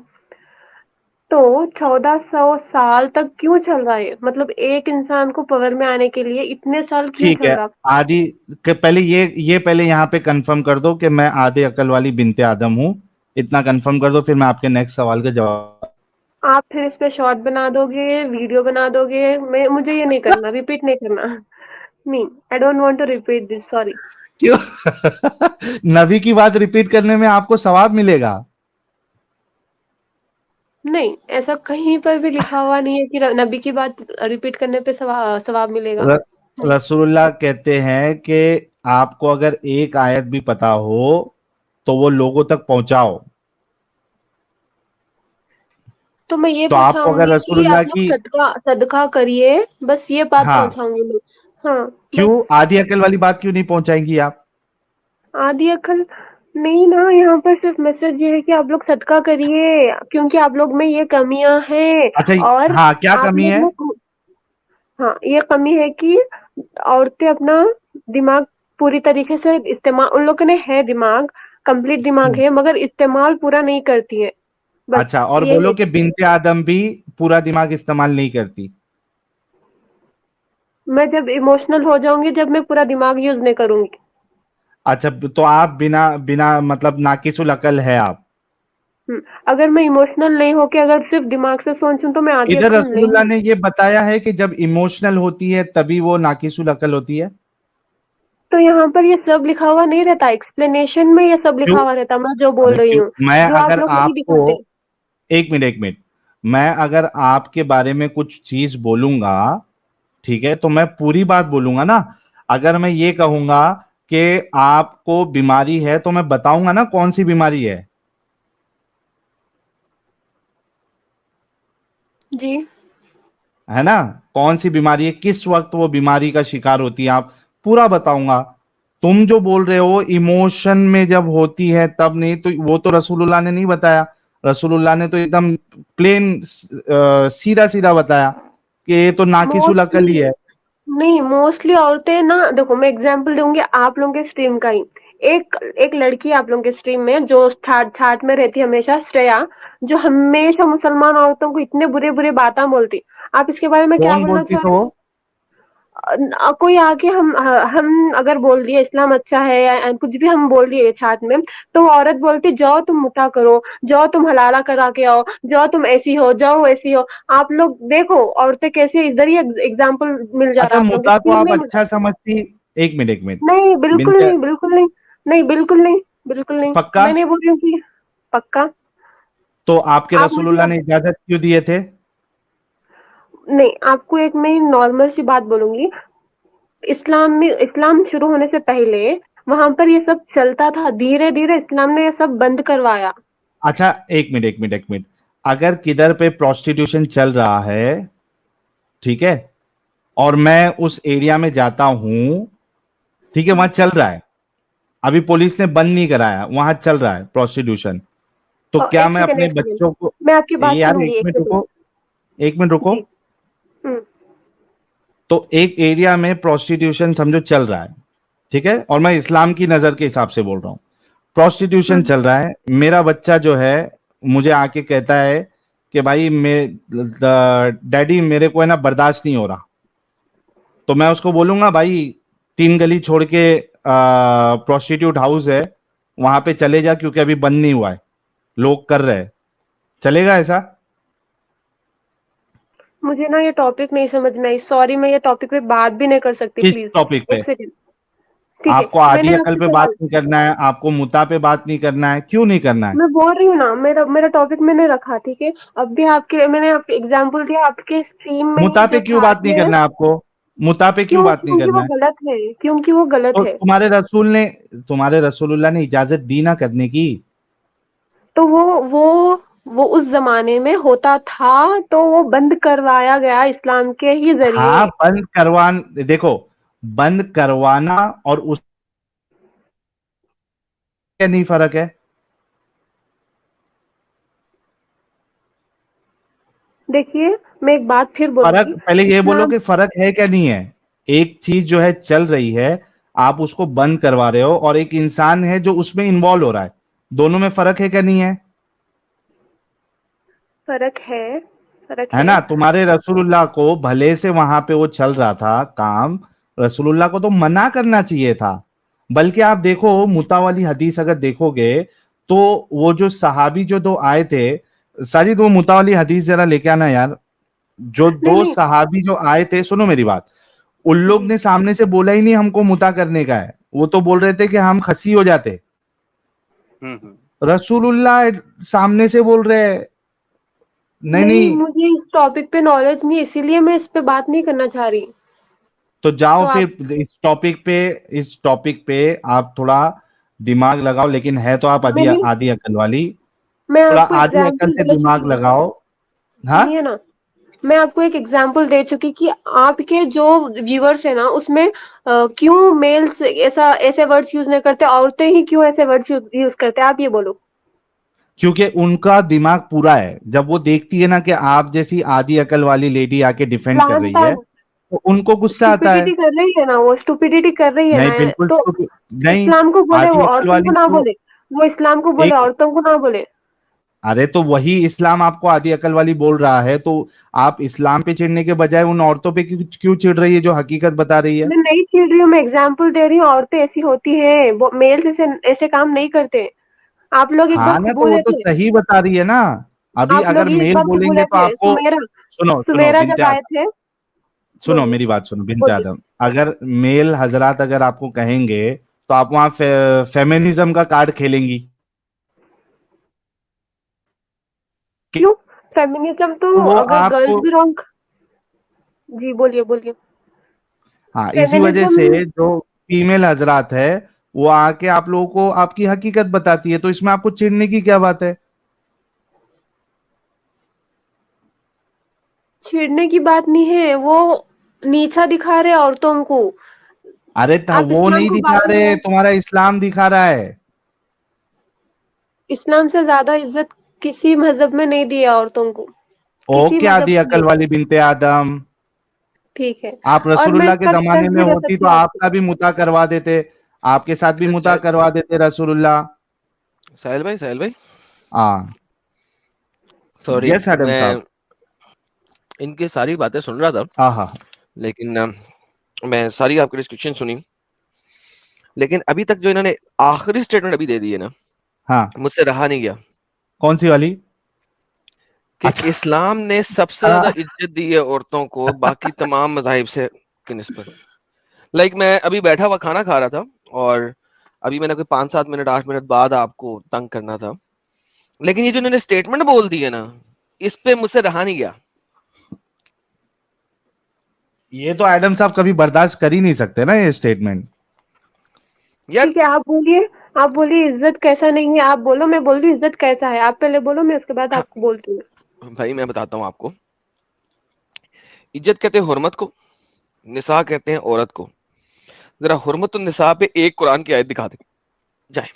तो 1400 साल तक क्यों चल रहा है? मतलब एक इंसान को पावर में आने के लिए इतने साल क्यों ठीक चल है। रहा? आदि के पहले ये पहले यहां पे कंफर्म कर दो कि मैं आधे अकल वाली बिनते आदम हूं, इतना कंफर्म कर दो, फिर मैं आपके नेक्स्ट सवाल का जवाब। आप फिर इस पे शॉर्ट बना दोगे, वीडियो बना दोगे, मैं मुझे ये नहीं करना, रिपीट नहीं करना। नहीं, I don't want to repeat this, sorry. क्यों? नबी की बात रिपीट करने में आपको सवाब मिलेगा? नहीं, ऐसा कहीं पर भी लिखा हुआ नहीं है कि नबी की बात रिपीट करने पे सवाब मिलेगा। र, रसूलुल्लाह कहते हैं कि आपको अगर एक आयत भी पता हो तो वो लोगों तक पहुंचाओ। तो मैं ये तो आपको अगर पहुंचाऊंगी कि रसूलुल्लाह आप लोग की, सदका सदका करिए, बस ये बात हाँ, पहुंचाऊंगी मैं। हाँ, क्यों बस। आधी अकल वाली बात क्यों नहीं पहुंचाएंगी आप? आधी अकल नहीं ना, यहाँ पर सिर्फ मैसेज ये है कि आप लोग सदका करिए, क्योंकि आप लोग में ये कमियां हैं। अच्छा, और हाँ, क्या आप कमी लोग है? में, हाँ, ये कमी है कि औरतें अपना दिमाग पूरी तरीके से इस्तेमाल, उन लोगों ने है दिमाग, कंप्लीट दिमाग है, मगर इस्तेमाल पूरा नहीं करती है, अच्छा, बस और ये है। बोलो कि बिनते आदम भी पूरा दिमाग इस्तेमाल नहीं करती। मैं जब इमोशनल हो जाऊंगी, जब मैं पूरा दिमाग यूज नहीं करूंगी। अच्छा, तो आप बिना बिना मतलब नाकिसुल अकल है आप? अगर मैं इमोशनल नहीं होके अगर सिर्फ दिमाग से सोचूं तो मैं आधी इधर अक्ल नहीं रसूलुल्लाह हूँ। ने ये बताया है कि जब इमोशनल होती है तभी वो नाकिसुल अकल होती है। तो यहाँ पर ये सब लिखा हुआ नहीं रहता, एक्सप्लेनेशन में ये सब क्यों? लिखा हुआ रहता, मैं जो बोल अरे रही क्यों? हूँ, मैं जो आप अगर लोग नहीं आपको, दिखाते। एक मिनट एक मिनट, मैं अगर आपके बारे में कुछ चीज बोलूंगा, ठीक है, तो मैं पूरी बात बोलूंगा ना। अगर मैं ये कहूंगा कि आपको बीमारी है तो मैं बताऊंगा ना कौन सी बीमारी है। जी। है ना? कौन सी बीमारी है, किस वक्त वो बीमारी का शिकार होती है, आप पूरा बताऊंगा। तुम जो बोल रहे हो इमोशन में जब होती है तब नहीं, तो वो तो रसूलुल्लाह ने नहीं बताया। रसूलुल्लाह ने तो एकदम प्लेन सीधा सीधा बताया कि ये तो नाकिसुल अकल ही मोस्टली, है। नहीं, मोस्टली औरतें ना, देखो मैं एग्जांपल दूंगी आप लोगों के स्ट्रीम का ही। एक एक लड़की आप लोगों के स्ट्रीम में जो छाट छाट में रहती है हमेशा, श्रेया, जो हमेशा मुसलमान औरतों को इतने बुरे बुरे बातें बोलती। आप इसके बारे में क्या कौन बोलना बोलती चाह तो रहे वो? हैं? कोई आके हम अगर बोल दिए इस्लाम अच्छा है या कुछ भी हम बोल दिए छात में, तो वो औरत बोलती जाओ तुम मुता करो, जाओ तुम हलाला करा के आओ, जाओ तुम ऐसी हो, जाओ वैसी हो। आप लोग देखो औरतें कैसे, इधर ही एग्जाम्पल मिल जा रहा अच्छा, है आप लोगों के मुद्दा को स्क्रीन आप में। अच्छा समझती? एक मिनट एक मिनट। नहीं, बिल्कुल बिनते, नहीं, बिल्कुल नहीं। नहीं, बिल्कुल नहीं, बिल्कुल नहीं। पक्का? मैं नहीं बोल रही हूँ कि पक्का। तो आपके आप मुझे रसूलुल्लाह ने इजाजत क्यों दिए थे? नहीं, आपको एक मैं नॉर्मल सी बात बोलूंगी। इस्लाम में, इस्लाम शुरू होने से पहले वहां पर ये सब चलता था, धीरे धीरे इस्लाम ने ये सब बंद करवाया। अच्छा, एक मिनट एक मिनट एक मिनट, अगर किधर पे प्रोस्टिट्यूशन चल रहा है, ठीक है, और मैं उस एरिया में जाता हूं, ठीक है, वहां चल रहा है, अभी पुलिस ने बंद नहीं कराया, वहां चल रहा है प्रोस्टिट्यूशन, तो और क्या एक मैं सेकेंड, अपने एक सेकेंड, बच्चों को, मैं आपकी बात यार एक सुनूंगी, एक मिनट सेकेंड। रुको, एक मिनट रुको। जी। हम्म। तो एक एरिया में प्रोस्टिट्यूशन समझो चल रहा है, ठीक है, और मैं इस्लाम की नजर के हिसाब से बोल रहा हूं, प्रोस्टिट्यूशन हम्म। चल रहा है, मेरा बच्चा जो है मुझे आके कहता है कि भाई डैडी मेरे को है ना बर्दाश्त नहीं हो रहा, तो मैं उसको बोलूंगा भाई 3 गली छोड़ के प्रोस्टिट्यूट हाउस है, वहां पे चले जा, क्योंकि अभी बंद नहीं हुआ है, लोग कर रहे हैं, चलेगा ऐसा? मुझे ना ये टॉपिक नहीं समझ में आई, सॉरी, मैं ये टॉपिक पे बात भी नहीं कर सकती, किस प्लीज। टॉपिक पे? एक सेकेंड। ठीक है, आपको आधी मैंने अकल आपसे पे बात सवाल, नहीं करना है, आपको मुता पे बात नहीं करना है, क्यों नहीं करना है? मैं बोल रही हूँ ना, मेरा मेरा टॉपिक मैंने रखा, ठीक है। अब भी आपके, मैंने आपके एग्जाम्पल दिया, आपके स्ट्रीम में मुता ही पे जो क्यों छाट बात नहीं में है। करना है आपको? मुता पे क्यों क्यों? बात नहीं क्योंकि वो करना है? गलत है, क्योंकि वो गलत तो है। तुम्हारे रसूलुल्लाह ने इजाजत दी ना करने की। तो वो उस जमाने में होता था, तो वो बंद करवाया गया इस्लाम के ही हाँ, जरिए। बंद करवान देखो, बंद करवाना और उस क्या नहीं फर्क है? देखिए, मैं एक बात फिर फर्क बोलूंगी। पहले ये बोलो इस्लाम, कि फर्क है क्या नहीं है। एक चीज जो है चल रही है, आप उसको बंद करवा रहे हो, और एक इंसान है जो उसमें इन्वॉल्व हो रहा है, दोनों में फर्क है क्या नहीं है? फर्क है, फर्क है है। ना? तुम्हारे रसूलुल्लाह को भले से वहां पे वो चल रहा था काम, रसूलुल्लाह को तो मना करना चाहिए था। बल्कि आप देखो मुता वाली हदीस अगर देखोगे तो वो जो सहाबी जो दो आए थे, साजिद वो मुतावाली हदीस जरा लेके आना यार। जो नहीं दो नहीं। सहाबी जो आए थे, सुनो मेरी बात, उन लोग जी। ने सामने से बोला ही नहीं हमको मुता करने का है, वो तो बोल रहे थे कि हम खसी हो जाते। रसूलुल्लाह सामने से बोल रहे हैं नहीं नहीं, नहीं। मुझे इस टॉपिक पे नॉलेज नहीं है, इसीलिए मैं इस पे बात नहीं करना चाह रही। तो जाओ तो आप फिर इस टॉपिक पे आप थोड़ा दिमाग लगाओ, लेकिन है तो आप आधी मैंने आधी अकल वाली, मैं थोड़ा आपको आधी अकल एग्जांपल से दे दिमाग चुकी हूँ। लगाओ। हाँ, सुनिए ना, मैं आपको एक एग्जांपल दे चुकी कि आपके जो व्यूअर्स है ना उसमें क्यों मेल्स ऐसा ऐसे वर्ड्स यूज नहीं करते, औरतें ही क्यों ऐसे वर्ड्स यूज करते हैं, आप ये बोलो। क्योंकि उनका दिमाग पूरा है, जब वो देखती है ना कि आप जैसी आधी अकल वाली लेडी आके डिफेंड कर प्लान रही है, पैन तो उनको गुस्सा आता है। स्टुपिडिटी कर रही है ना, वो स्टुपिडिटी कर रही है नहीं ना। बिल्कुल तो नहीं, इस्लाम को बोले, वो आधी अकल औरतों को वाली ना तो बोले। वो इस्लाम को बोले, एक, औरतों को ना बोले। अरे तो वही इस्लाम आपको आधी अकल वाली बोल रहा है, तो आप इस्लाम पे चिढ़ने के बजाय उन औरतों पे क्यों क्यों चिढ़ रही है जो हकीकत बता रही है। मैं नहीं चिढ़ रही हूँ, मैं एग्जाम्पल दे रही हूँ, औरतें ऐसी होती हैं, मेल्स ऐसे ऐसे काम नहीं करते। आप लोग एक बार हाँ ना, तो वो बोले तो थे, सही बता रही है ना। अभी आप अगर लोग एक मेल बार बोलेंगे बोले तो थे, आपको, सुमेरा सुनो सुनो सुमेरा बिनते जब आए आदम, थे। सुनो बोलिए मेरी बात सुनो बिनते बोलिए। आदम, अगर मेल हजरात अगर आपको कहेंगे तो आप वहां फेमिनिज्म का कार्ड खेलेंगी। कि क्यों? फेमिनिज्म तो वो अगर गर्ल्स आपको, भी रॉन्ग। जी बोलिए बोलिए। हाँ इसी वजह फेमिनिज्म। से जो फीमेल हजरात है वो आके आप लोगों को आपकी हकीकत बताती है, तो इसमें आपको चिढ़ने की क्या बात है। छेड़ने की बात नहीं है, वो नीचा दिखा रहे औरतों को। अरे आप वो इस्लाम नहीं को दिखा बाजू रहे, में, तुम्हारा इस्लाम दिखा रहा है। इस्लाम से ज्यादा इज्जत किसी मजहब में नहीं दी है औरतों को, ओ किसी क्या मजहब दी में अकल नहीं दी। वाली बिनते आदम। ठीक है। आप और मैं रसूलुल्लाह के इसका जमाने रिफरेंस में भी दे होती तो सकती हूँ आपको। आपका भी मुता करवा देते, आपके साथ भी अरे मुता करवा देते रसूलुल्लाह। साहिल भाई हाँ, सॉरी, यस एडम मैं साहब। इनकी सारी बातें सुन रहा था, हाँ हाँ। लेकिन मैं सारी आपकी डिस्कशन सुनी, लेकिन अभी तक जो इन्होंने आखिरी स्टेटमेंट अभी दे दी है ना, हाँ, मुझसे रहा नहीं गया कौन सी वाली। कि अच्छा। इस्लाम ने सबसे ज्यादा इज्जत दी है औरतों को बाकी तमाम मजाहिब से की निस्बत। लाइक मैं अभी बैठा हुआ खाना खा रहा था, और अभी मैंने कोई 5-7 मिनट 8 मिनट बाद आपको तंग करना था, लेकिन ये जो इन्होंने स्टेटमेंट बोल दी है ना, इस पे मुझसे रहा नहीं गया। ये तो एडम साहब कभी बर्दाश्त कर ही नहीं सकते ना ये स्टेटमेंट। यार ठीक है, आप बोलिए। आप बोलिए इज्जत कैसा नहीं है, आप बोलो, मैं बोलती हूँ इज्जत कैसा है। आप पहले बोलो, मैं उसके बाद हाँ, आपको बोलती हूँ। भाई मैं बताता हूँ आपको। इज्जत कहते हैं हुर्मत को, निसा कहते हैं औरत को। जरा हुर्मत निसा पे एक कुरान की आयत दिखा दे जाए।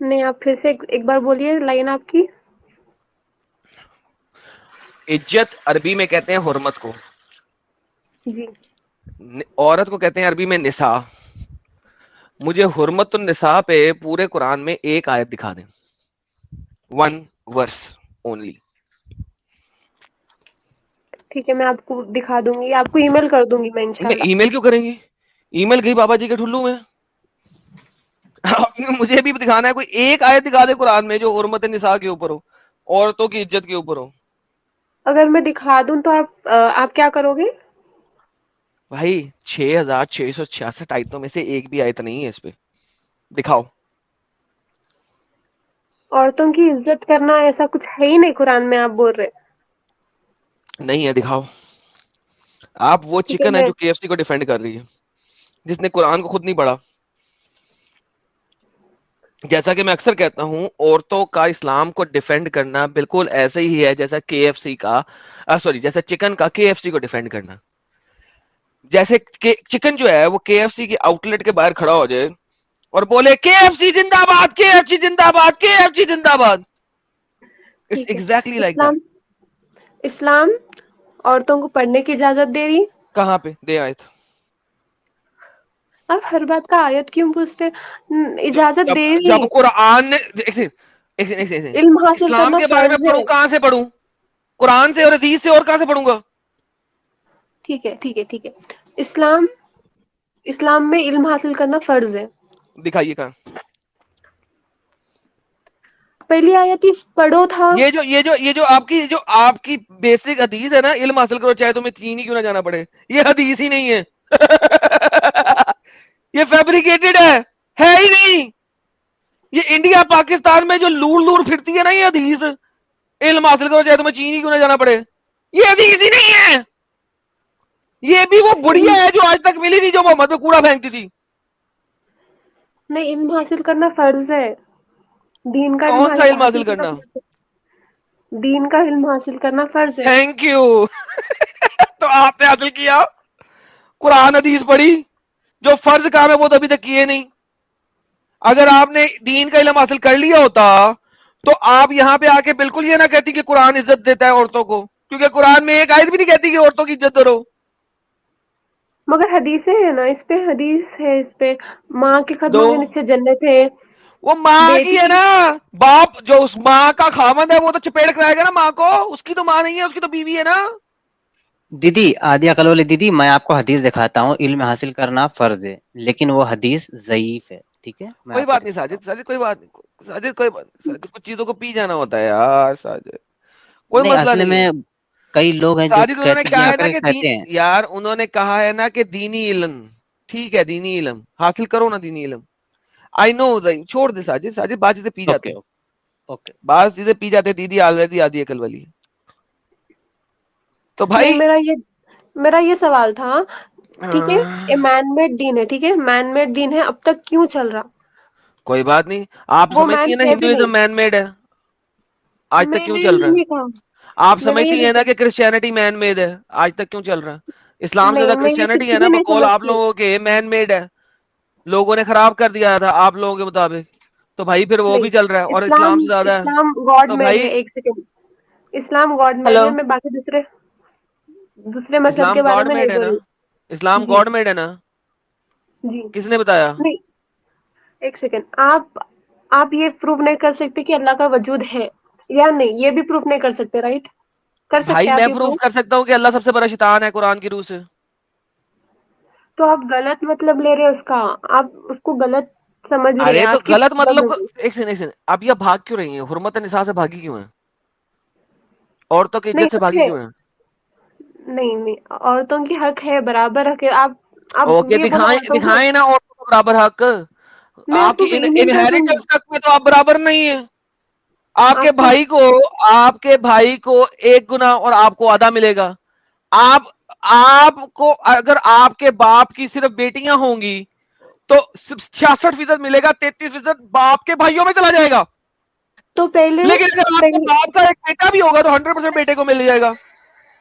नहीं, आप फिर से एक बार बोलिए लाइन आपकी। इज्जत अरबी में कहते हैं हुर्मत को, जी। औरत को कहते हैं अरबी में निसा। मुझे हुर्मत निसा पे पूरे कुरान में एक आयत दिखा दे, 1 वर्स ओनली। ठीक है, मैं आपको दिखा दूंगी, आपको ईमेल कर दूंगी मैं इंशाल्लाह। ईमेल क्यों करेंगी? ईमेल गई बाबा जी के ठुल्लू में। आपने मुझे भी दिखाना है, कोई एक आयत दिखा दे कुरान में जो हुर्मत निसा के ऊपर हो, औरतों की इज्जत के ऊपर हो। अगर मैं दिखा दूं तो आप क्या करोगे? भाई 6,666 आयतों में से एक भी आयत नहीं है इस पे, दिखाओ। औरतों की इज्जत करना ऐसा कुछ है ही नहीं कुरान में, आप बोल रहे। नहीं है, दिखाओ। आप वो ठीक है, चिकन है मैं जो केएफसी को डिफेंड कर रही है, जिसने कुरान को खुद नहीं पढ़ा। जैसा कि मैं अक्सर कहता हूं, औरतों का इस्लाम को डिफेंड करना बिल्कुल ऐसे ही है जैसा केएफसी का, सॉरी, जैसा चिकन का केएफसी को डिफेंड करना। जैसे चिकन जो है वो केएफसी के आउटलेट के बाहर खड़ा हो जाए और बोले केएफसी जिंदाबाद, केएफसी जिंदाबाद, केएफसी जिंदाबाद। इट्स ठीक है। Exactly like that. Islam Islam औरतों को पढ़ने की इजाजत दे रही। कहां पे दे आयत? आप हर बात का आयत क्यों पूछते? जब इजाजत जब दे जब रही। कुरान ने, एक सेकंड, एक सेकंड, एक सेकंड, एक सेकंड। इल्म हासिल इस्लाम करना के बारे में फर्ज है। पढ़ूं, कहां से पढ़ूं? कुरान से और हदीस से, और कहां से पढ़ूंगा? ठीक है ठीक है ठीक है। इस्लाम इस्लाम में इल्म हासिल करना फर्ज है। दिखाइए कहां। पहली आयत ही पढ़ो था। ये जो आपकी बेसिक हदीस है ना, इल्म हासिल करो चाहे तुम्हें चीन ही क्यों ना जाना पड़े, ये हदीस ही नहीं है। ये फैब्रिकेटेड है ही नहीं। ये इंडिया पाकिस्तान में जो लूर लूर फिरती है ना, ये हदीस, इल्म हासिल करो चाहे तुम्हें चीन ही क्यों ना जाना पड़े, ये हदीस ही नहीं है। ये भी वो बुढ़िया है जो आज तक मिली थी, जो मोहम्मद पे कूड़ा फेंकती थी। नहीं, इल्म हासिल करना फर्ज है। दीन का कौन सा इल्म हासिल करना करना? फर्ज है। दीन का इल्म हासिल करना फर्ज है। Thank you. तो आपने हासिल किया, कुरान हदीस पढ़ी, जो फर्ज काम है वो तो अभी तक किए नहीं। अगर आपने दीन का इल्म हासिल कर लिया होता तो आप यहां पे आके बिल्कुल ये ना कहती कि कुरान इज्जत देता है औरतों को, क्योंकि कुरान में एक आयत भी नहीं कहती कि औरतों की इज्जत करो। मगर हदीसें है ना, इस पे हदीस है, इस पे माँ के दो, कदमों के नीचे जन्नत है। वो माँ की है बेटी, ना, बाप जो उस माँ का खामद है वो तो चपेट कराएगा ना माँ को, उसकी तो माँ नहीं है, उसकी तो बीवी है ना। दीदी, आदि अकल वाली दीदी, मैं आपको हदीस दिखाता हूँ। इल्म हासिल करना फर्ज है, लेकिन वो हदीस ज़ईफ है। ठीक है, मैं कोई आपको बात नहीं दिखाता साजिद, हूँ। साजिद कोई बात नहीं, साजिद कोई बात नहीं, साजिद कुछ चीजों को पी जाना होता है यार साजिद, कोई नहीं, मसला असल नहीं है। में कई लोग हैं जो साजिद उन्होंने कहते, कहा यहाँ है ना पर कि कहते हैं। यार उन्होंने कहा है ना कि दीनी इल्म, ठीक है दीनी इल्म हासिल करो ना, दीनी इल्म। आई नो, छोड़ दे साजिद, साजिद बात चीजें पी ओके, जाते हैं, ओके। बात चीजें पी जाते हैं, दीदी ऑलरेडी आधी अकल वाली है। तो नहीं, भाई मेरा ये सवाल था। ठीक है, ये आ, मैन मेड दीन है, ठीक है, मैन मेड दीन है, अब तक क्यों चल रहा? कोई बात नहीं, आप वो समझती मैन है ना है भी हिंदुइज्म नहीं। मैन मेड है, आज तक क्यों मैंने चल ये रहा है? नहीं कहा। आप मेरा ये समझती है ना बिल्कुल कि क्रिश्चियनिटी मैन मेड है, आज तक क्यों चल रहा है? इस्लाम से नहीं, ज्यादा मैं ये क्रिश्चियनिटी कुछ है भी ना, नहीं बकौल आप समझती। लोगों के मैन मेड है, लोगों ने खराब कर दिया था आप लोगों के मुताबिक, तो भाई फिर वो नहीं, भी चल रहा है और इस्लाम इस्लाम से ज्यादा है, इस्लाम गॉड तो मेड है। भाई एक सेकेंड, इस्लाम गॉड मेड हेलो। है, मैं बाकी दूसरे दूसरे मजहब इस्लाम के बारे गॉड में नहीं मेड है ना, बोल इस्लाम जी, गॉड मेड है ना, जी। किसने बताया? नहीं, एक सेकेंड, आप ये प्रूव नहीं कर सकते कि अल्लाह का वजूद है या नहीं, ये भी प्रूफ नहीं कर सकते, राइट? कर भाई सकते हैं आप मैं ये प्रूफ प्रूफ? कर सकता हूँ कि अल्लाह सबसे बड़ा शैतान है कुरान की रूह से। तो आप गलत मतलब ले रहे हो उसका। आप उसको गलत समझ रहे अरे हैं, तो आपकी गलत मतलब मतलब। एक सेकंड, आप ये भाग क्यों रही हैं, हुर्मत निसा से भागी क्यों है, औरतों की नहीं, इज्जत से हक भागी है। क्यों है? नहीं, नहीं, औरतों की हक है, बराबर हक है। आप ओके, ये बोलो दिखाएं औरतों को। दिखाएं ना औरतों को बराबर हक। मैं आपकी आपको ईमेल कर दूंगी। इनहेरिटेंस तक में तो आप बराबर नहीं है। आपके आपको भाई को आपके भाई को एक गुना और आपको आधा मिलेगा। आप आपको अगर आपके बाप की सिर्फ बेटियां होंगी तो 66% मिलेगा, 33% बाप के भाइयों में चला जाएगा। तो पहले लेकिन अगर आपके पहले बाप का एक बेटा भी होगा तो 100% बेटे को मिल जाएगा।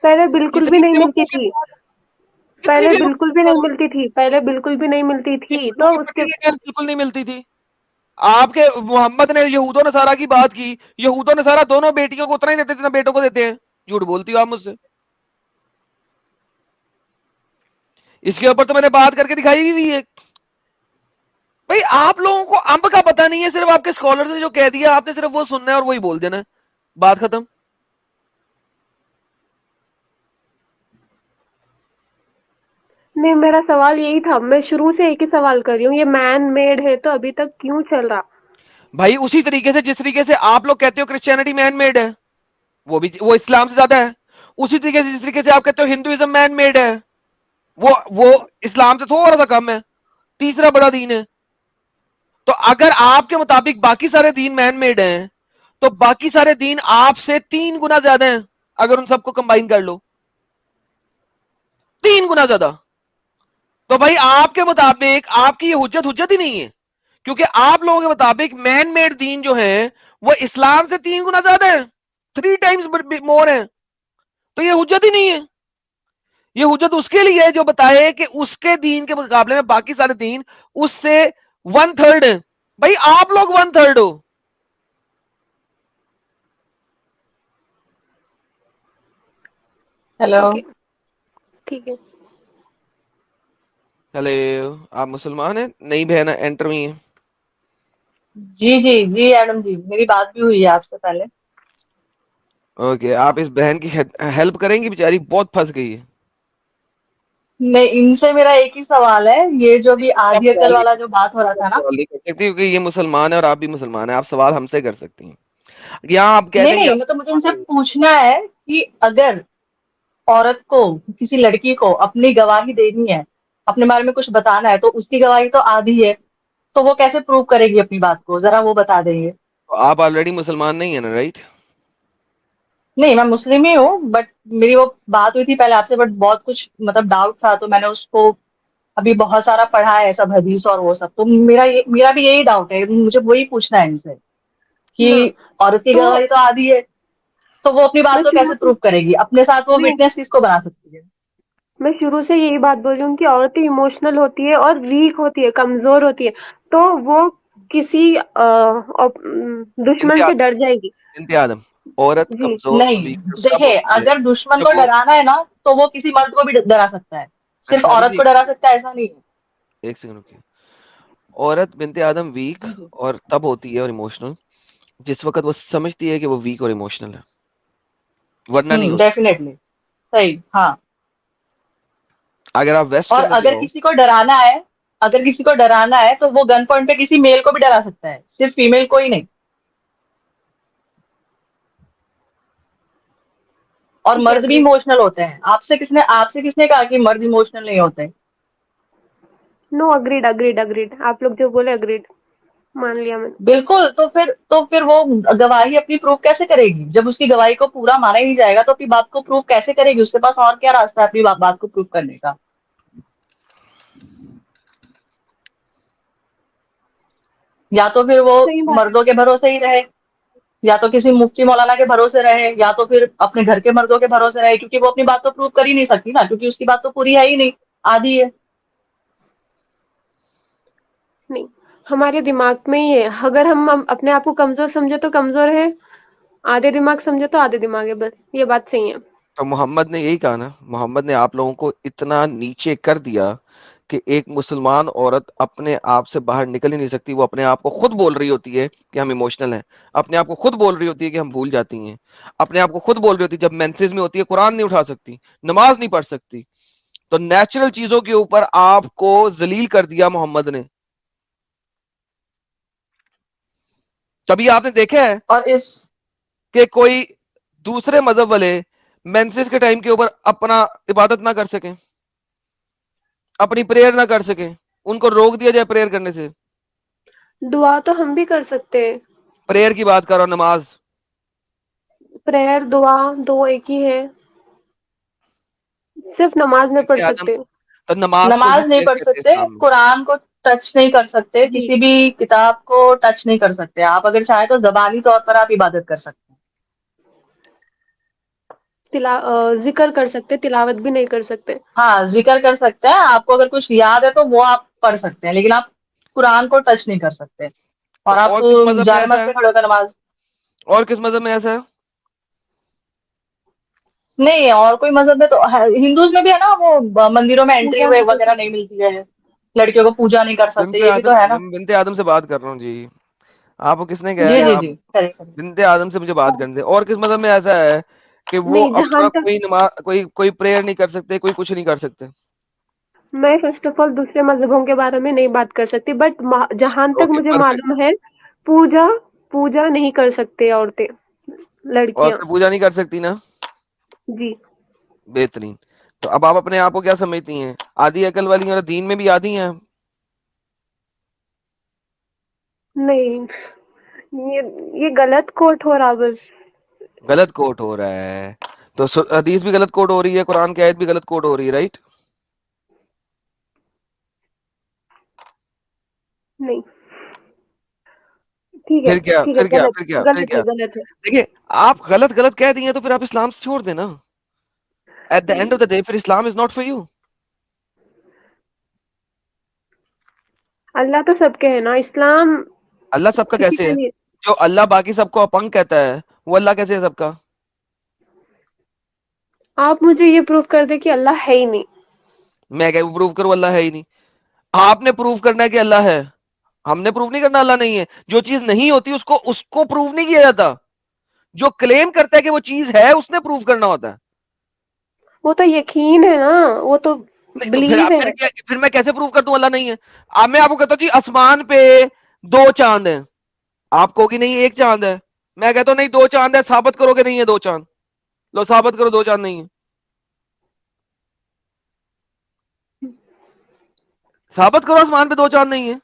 पहले बिल्कुल भी इतनी नहीं मिलती बेवकूफी, थी। इतनी पहले बिल्कुल भी बेवकूफी नहीं मिलती थी। पहले बिल्कुल भी नहीं मिलती थी, इसको तो पता उसके नहीं है, बिल्कुल नहीं मिलती थी। आपके मोहम्मद ने यहूदो नसारा की बात की, यहूदो नसारा दोनों बेटियों को उतना ही देते थे जितना बेटों को देते हैं। झूठ बोलती हो आप मुझसे, इसके ऊपर तो मैंने बात करके दिखाई भी हुई है। भाई आप लोगों को अंब का पता नहीं है, सिर्फ आपके स्कॉलर ने जो कह दिया आपने सिर्फ वो सुनना है और वही बोल देना है, बात खत्म। नहीं, मेरा सवाल यही था, मैं शुरू से एक ही सवाल कर रही हूँ, ये मैन मेड है तो अभी तक क्यों चल रहा? भाई उसी तरीके से जिस तरीके से आप लोग कहते हो क्रिश्चियनिटी मैन मेड है, वो इस्लाम से ज्यादा है। उसी तरीके से जिस तरीके से आप कहते हो हिंदुइज्म मैन मेड है, वो इस्लाम से थोड़ा सा कम है, तीसरा बड़ा दीन है। तो अगर आपके मुताबिक बाकी सारे दीन मैन मेड हैं तो बाकी सारे दीन आपसे 3 गुना ज्यादा हैं, अगर उन सबको कंबाइन कर लो 3 गुना ज्यादा। तो भाई आपके मुताबिक आपकी ये हुज्जत हुज्जत ही नहीं है, क्योंकि आप लोगों के मुताबिक मैन मेड दीन जो है वो इस्लाम से 3 गुना ज्यादा है, 3 टाइम्स मोर है। तो ये हुज्जत ही नहीं है। ये हुज्जत उसके लिए है जो बताए कि उसके दीन के मुकाबले में बाकी सारे दीन उससे 1/3 है। भाई आप लोग 1/3 हो। हेलो। ओके, ठीक है। हेलो, आप मुसलमान हैं? नई बहन एंटर हुई है। जी जी जी मैडम जी, मेरी बात भी हुई है आपसे पहले। ओके, आप इस बहन की हेल्प करेंगी, बेचारी बहुत फंस गई है। नहीं, इनसे मेरा एक ही सवाल है, ये जो भी आप आदि सवाल अकल नहीं वाला जो बात हो रहा आप था ना। सवाल नहीं कर सकती क्योंकि ये मुसलमान है और आप भी मुसलमान है, आप सवाल हमसे कर सकती हैं। यहाँ आप कह नहीं देंगे नहीं, मतलब मुझे इनसे पूछना है कि अगर औरत को, किसी लड़की को अपनी गवाही देनी है, अपने बारे में कुछ बताना है, तो उसकी गवाही तो आधी है, तो वो कैसे प्रूव करेगी अपनी बात को, जरा वो बता देंगे। आप ऑलरेडी मुसलमान नहीं है ना, राइट? नहीं, मैं मुस्लिम ही हूँ, बट मेरी वो बात हुई थी पहले आपसे, बट बहुत कुछ मतलब डाउट था, तो मैंने उसको अभी बहुत सारा पढ़ा है, सब हदीस और वो सब, तो मेरा भी यही डाउट है, मुझे वही पूछना है इनसे ना कि औरत की तो गवाही तो आधी है, तो वो अपनी बात मैं को शुरू कैसे प्रूव करेगी अपने साथ, वो मैं विटनेस किसको बना सकती है। मैं शुरू से यही बात बोल रही हूँ कि औरतें इमोशनल होती है और वीक होती है, कमजोर होती है, तो वो किसी दुश्मन बिनते से आदम, डर जाएगी। बिनते आदम, औरत जी। कमजोर और नहीं, वीक तब देखिए, होती है अगर दुश्मन जब को वो, डराना है ना, तो वो किसी मर्द को भी डरा सकता है, सिर्फ अंशुमानी औरत जी को डरा सकता है ऐसा नहीं है। एक सेकंड रुकिए। औरत बिनते आदम वीक जी जी। और तब होती है और इमोशनल जिस वक्त वो समझती है कि वो वीक और इमोशनल है, वरना नहीं हो सकती। डेफिनेटली। सही, हाँ। अगर आप वेस्ट के और अंदर अगर जाओ, किसी को डराना है, अगर किसी को डराना है, तो वो गन पॉइंट पे किसी मेल को भी डरा सकता है, सिर्फ फीमेल को ही नहीं। और ठीक है, मर्द भी अग्रीड। इमोशनल होते हैं, आपसे किसने कहा कि मर्द इमोशनल नहीं होते। नो, अग्रीड अग्रीड अग्रीड, आप लोग जो बोले अग्रीड, मान लिया मैंने। बिल्कुल, तो फिर वो गवाही अपनी प्रूव कैसे करेगी, जब उसकी गवाही को पूरा माना ही नहीं जाएगा, तो अपनी बात को प्रूव कैसे करेगी, उसके पास और क्या रास्ता है अपनी बात को प्रूव करने का। या तो फिर वो सही बात है। मर्दों के भरोसे ही रहे, या तो किसी मुफ्ती मौलाना के भरोसे रहे, या तो फिर अपने घर के मर्दों के भरोसे रहे, क्योंकि वो अपनी बात तो प्रूव कर ही नहीं सकती ना, क्योंकि उसकी बात तो पूरी है ही नहीं, आधी है। नहीं, हमारे दिमाग में ही है, अगर हम अपने आप को कमजोर समझे तो कमजोर है, आधे दिमाग समझे तो आधे दिमाग है, बस ये बात सही है। तो मोहम्मद ने यही कहा ना, मोहम्मद ने आप लोगों को इतना नीचे कर दिया कि एक मुसलमान औरत अपने आप से बाहर निकल ही नहीं सकती। वो अपने आप को खुद बोल रही होती है कि हम इमोशनल हैं, अपने आप को खुद बोल रही होती है कि हम भूल जाती हैं, अपने आप को खुद बोल रही होती है जब मेंसेस में होती है कुरान नहीं उठा सकती, नमाज नहीं पढ़ सकती। तो नेचुरल चीजों के ऊपर आपको जलील कर दिया मोहम्मद ने। कभी आपने देखा है और इस कि कोई दूसरे मजहब वाले मेंसेस के टाइम के ऊपर अपना इबादत ना कर सके, अपनी प्रेयर ना कर सके, उनको रोक दिया जाए प्रेयर करने से? दुआ तो हम भी कर सकते हैं। प्रेयर की बात करो, नमाज। प्रेयर दुआ दो एक ही है, सिर्फ नमाज नहीं पढ़ आदम, सकते। तो नमाज को ही नमाज नहीं प्रेयर पढ़ कहते हैं सकते, इस्लाम में। कुरान को टच नहीं कर सकते, जी। किसी भी किताब को टच नहीं कर सकते, आप अगर चाहें तो जबानी तौर पर आप इबादत कर सकते हैं। जिक्र कर सकते, तिलावत भी नहीं कर सकते। हाँ, जिक्र कर सकते हैं, आपको अगर कुछ याद है तो वो आप पढ़ सकते हैं, लेकिन आप कुरान को टच नहीं कर सकते। तो और आप और किस मजहब में जायनमाज ऐसा है? पे खड़े होकर नमाज। और किस मजहब में ऐसा है? नहीं, और कोई मजहब में तो हिंदूज में भी है ना, वो मंदिरों में एंट्री पूजा नहीं कर वगैरह नहीं सकते। मिलती है, लड़कियों को पूजा नहीं कर सकते, बिनते ये भी तो आदम, है ना। बिनते आदम से बात कर रहा हूँ जी। आपको किसने कहा है जी कि पूजा जी आप जी, करें करें। बिनते आदम से मुझे बात करने दे? और किस मजहब में ऐसा है कि वो नहीं, अपना जहां तक कोई नमाज, कोई प्रेयर नहीं कर सकते, कोई कुछ नहीं कर सकते? मैं फर्स्ट ऑफ ऑल दूसरे मजहबों के बारे में नहीं बात कर सकती, बट जहां तक ओके, मुझे परफेक्ट। मालूम है, पूजा पूजा नहीं कर सकते औरतें, लड़कियां। औरतें पूजा नहीं कर सकती ना? जी। बेहतरीन। तो अब आप अपने आप को क्या समझती हैं, आधी अकल वाली, और दीन में भी आधी हैं? नहीं, ये ये गलत कोट हो रहा बस। गलत कोट हो रहा है तो हदीस भी गलत कोट हो रही है, कुरान की आयत भी गलत कोट हो रही है, राइट? नहीं, ठीक है, फिर क्या, ठीक है, फिर क्या, गलत फिर क्या, फिर गलत क्या? है, गलत है। देखिए, आप गलत गलत कह दिए तो फिर आप इस्लाम से छोड़ देना। At the end of the day फिर Islam is not for you. अल्लाह तो सबके है ना, इस्लाम अल्लाह सबका किसी कैसे के है? लिए। जो अल्लाह बाकी सबको अपंग कहता है, वो अल्लाह कैसे है सबका? आप मुझे ये प्रूव कर दे कि अल्लाह है ही नहीं। मैं क्या प्रूव करूं अल्लाह है ही नहीं? आपने प्रूव करना है कि अल्लाह है, हमने प्रूव नहीं करना अल्लाह नहीं है। जो चीज नहीं होती उसको उसको प्रूव नहीं किया जाता, जो क्लेम करता है कि वो चीज है उसने प्रूव करना होता है। वो तो यकीन है ना, वो तो नहीं तो फिर बिलीव है। फिर मैं कैसे प्रूव कर दूं अल्लाह नहीं है? अब मैं आपको कहता हूं जी आसमान पे दो चांद हैं, आप कहोगे नहीं एक चांद है। मैं कहता हूं नहीं 2 चांद है, साबित करो कि नहीं है 2 चांद। लो साबित करो 2 चांद नहीं है, साबित करो आसमान पे 2 चांद नहीं है।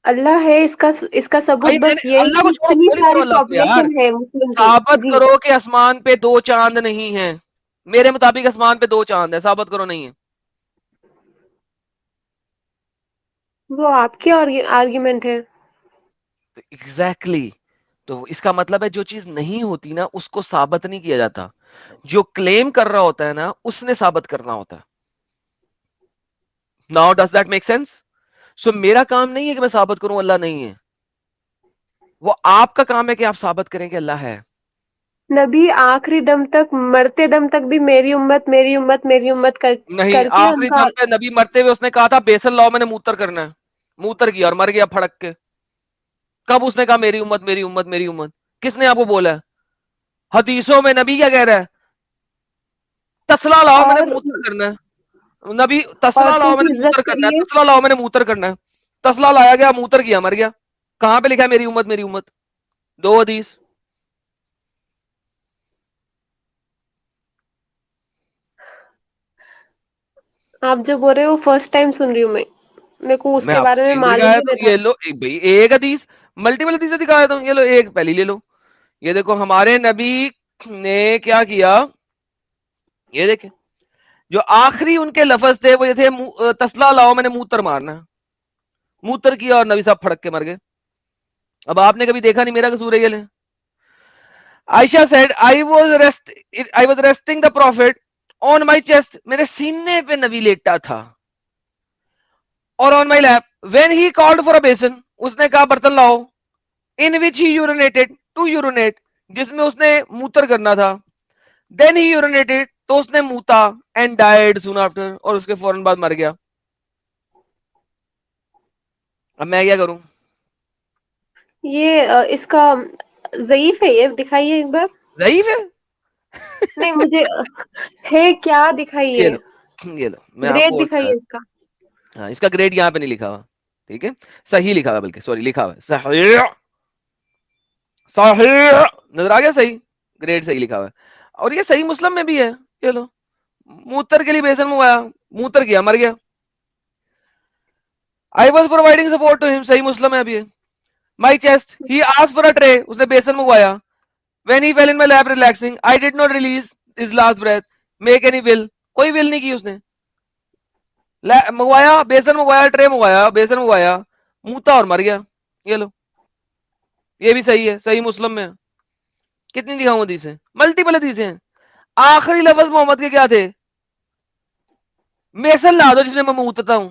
अल्लाह है, इसका सबूत भाई बस यही अल्लाह कि को छोड़ो, इतनी क्यों नहीं करो सारी अल्लाह को यार। पॉपुलेशन है मुस्लिम की। साबित जी, करो कि आसमान पे 2 चांद नहीं है। मेरे मुताबिक आसमान पे 2 चांद है, साबित करो नहीं है। वो आपकी आर्ग्यूमेंट है। तो एग्जैक्टली तो इसका मतलब है जो चीज नहीं होती ना उसको साबित नहीं किया जाता, जो क्लेम कर रहा होता है ना उसने साबित करना होता है। Now does that make sense? So मेरा काम नहीं है कि मैं साबित करूं अल्लाह नहीं है, वो आपका काम है कि आप साबित करें कि अल्लाह है। नबी आखिरी दम तक, मरते दम तक भी मेरी उम्मत, मेरी उम्मत, मेरी उम्मत नहीं, करके आखिरी उनका। दम पे नबी मरते हुए उसने कहा था बेसल लाओ, मैंने मूतर करना है, मूतर किया और मर गया फड़क के। कब उसने कहा मेरी उम्मत मेरी उम्मत मेरी उम्मत? किसने आपको बोला है? हदीसों में नबी क्या कह रहा है? तसला लाओ मैंने और मूतर करना है। नबी तसला औरतों लाओ की मैंने इज्जत मूतर करना है, करिए। तसला लाओ मैंने मूतर करना है। तसला लाया गया, मूतर किया, मर गया। कहां पे लिखा है मेरी उम्मत मेरी उम्मत? 2 हदीस। आप जो बोल रहे हो फर्स्ट टाइम सुन रही हूँ मैं, मेरे को मैं उसके आपको बारे में चेंज मालूम दिखाया भी था, नहीं था। ये लो भाई एक हदीस, मल्टीपल हदीसें दिखाया था, ये लो एक पहली ले लो। ये देखो हमारे नबी ने क्या किया, ये देखे जो आखिरी उनके लफ्ज थे वो ये थे तसला लाओ मैंने मूतर मारना है। मूतर किया और नबी साहब फड़क के मर गए। अब आपने कभी देखा नहीं, मेरा कसूर है ये ले। Ayesha said I was resting the profit on my chest, मेरे सीने पे नबी लेटा था, और on my lap when he called for a बेसन, उसने कहा बर्तन लाओ, इन विच ही यूरिनेटेड टू यूरिनेट, जिसमें उसने मूत्र करना था। देन ही यूरिनेटेड, तो उसने मूता, एंड डाइड सून आफ्टर, और उसके फौरन बाद मर गया। अब मैं क्या करूं? ये इसका ज़ईफ है, ये दिखाइए एक बार। ज़ईफ है? नहीं मुझे है क्या, ये दिखाइए। लो ये लो, मैं ग्रेड आपको दिखाइए इसका। हाँ, इसका ग्रेड यहाँ पे नहीं लिखा हुआ, ठीक है, सही लिखा हुआ, बल्कि सॉरी लिखा हुआ है सही, सही नजर आ गया, सही ग्रेड सही लिखा हुआ है। और ये सही मुस्लिम में भी है, ये लो, मूत्र के लिए बेसन मंगवाया, मूत्र किया, मर गया। I was providing support to him, सही मुस्लिम है अभी। My chest he asked for a tray, उसने बेसन मंगवाया। When he fell in my lap relaxing, I did not release his last breath, make any will, कोई will नहीं की उसने। मंगवाया बेसन, मंगवाया ट्रे, मंगवाया बेसन, मंगवाया, मूता और मर गया। ये लो, ये भी सही है, सही मुस्लिम में है। कितनी दिखाऊं हदीसें? मल्टीपल हदीसें हैं। आखिरी लफ्ज मोहम्मद के क्या थे? बेसन ला दो जिसमें मैं मूतता हूं।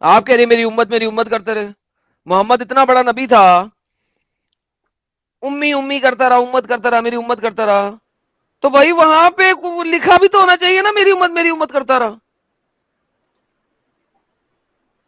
आप कह रहे मेरी उम्मत करते रहे। मोहम्मद इतना बड़ा नबी था, उम्मी उम्मी करता रहा, उम्मत करता रहा, मेरी उम्मत करता रहा, तो भाई वहां पे लिखा भी तो होना चाहिए ना मेरी उम्मत करता रहा।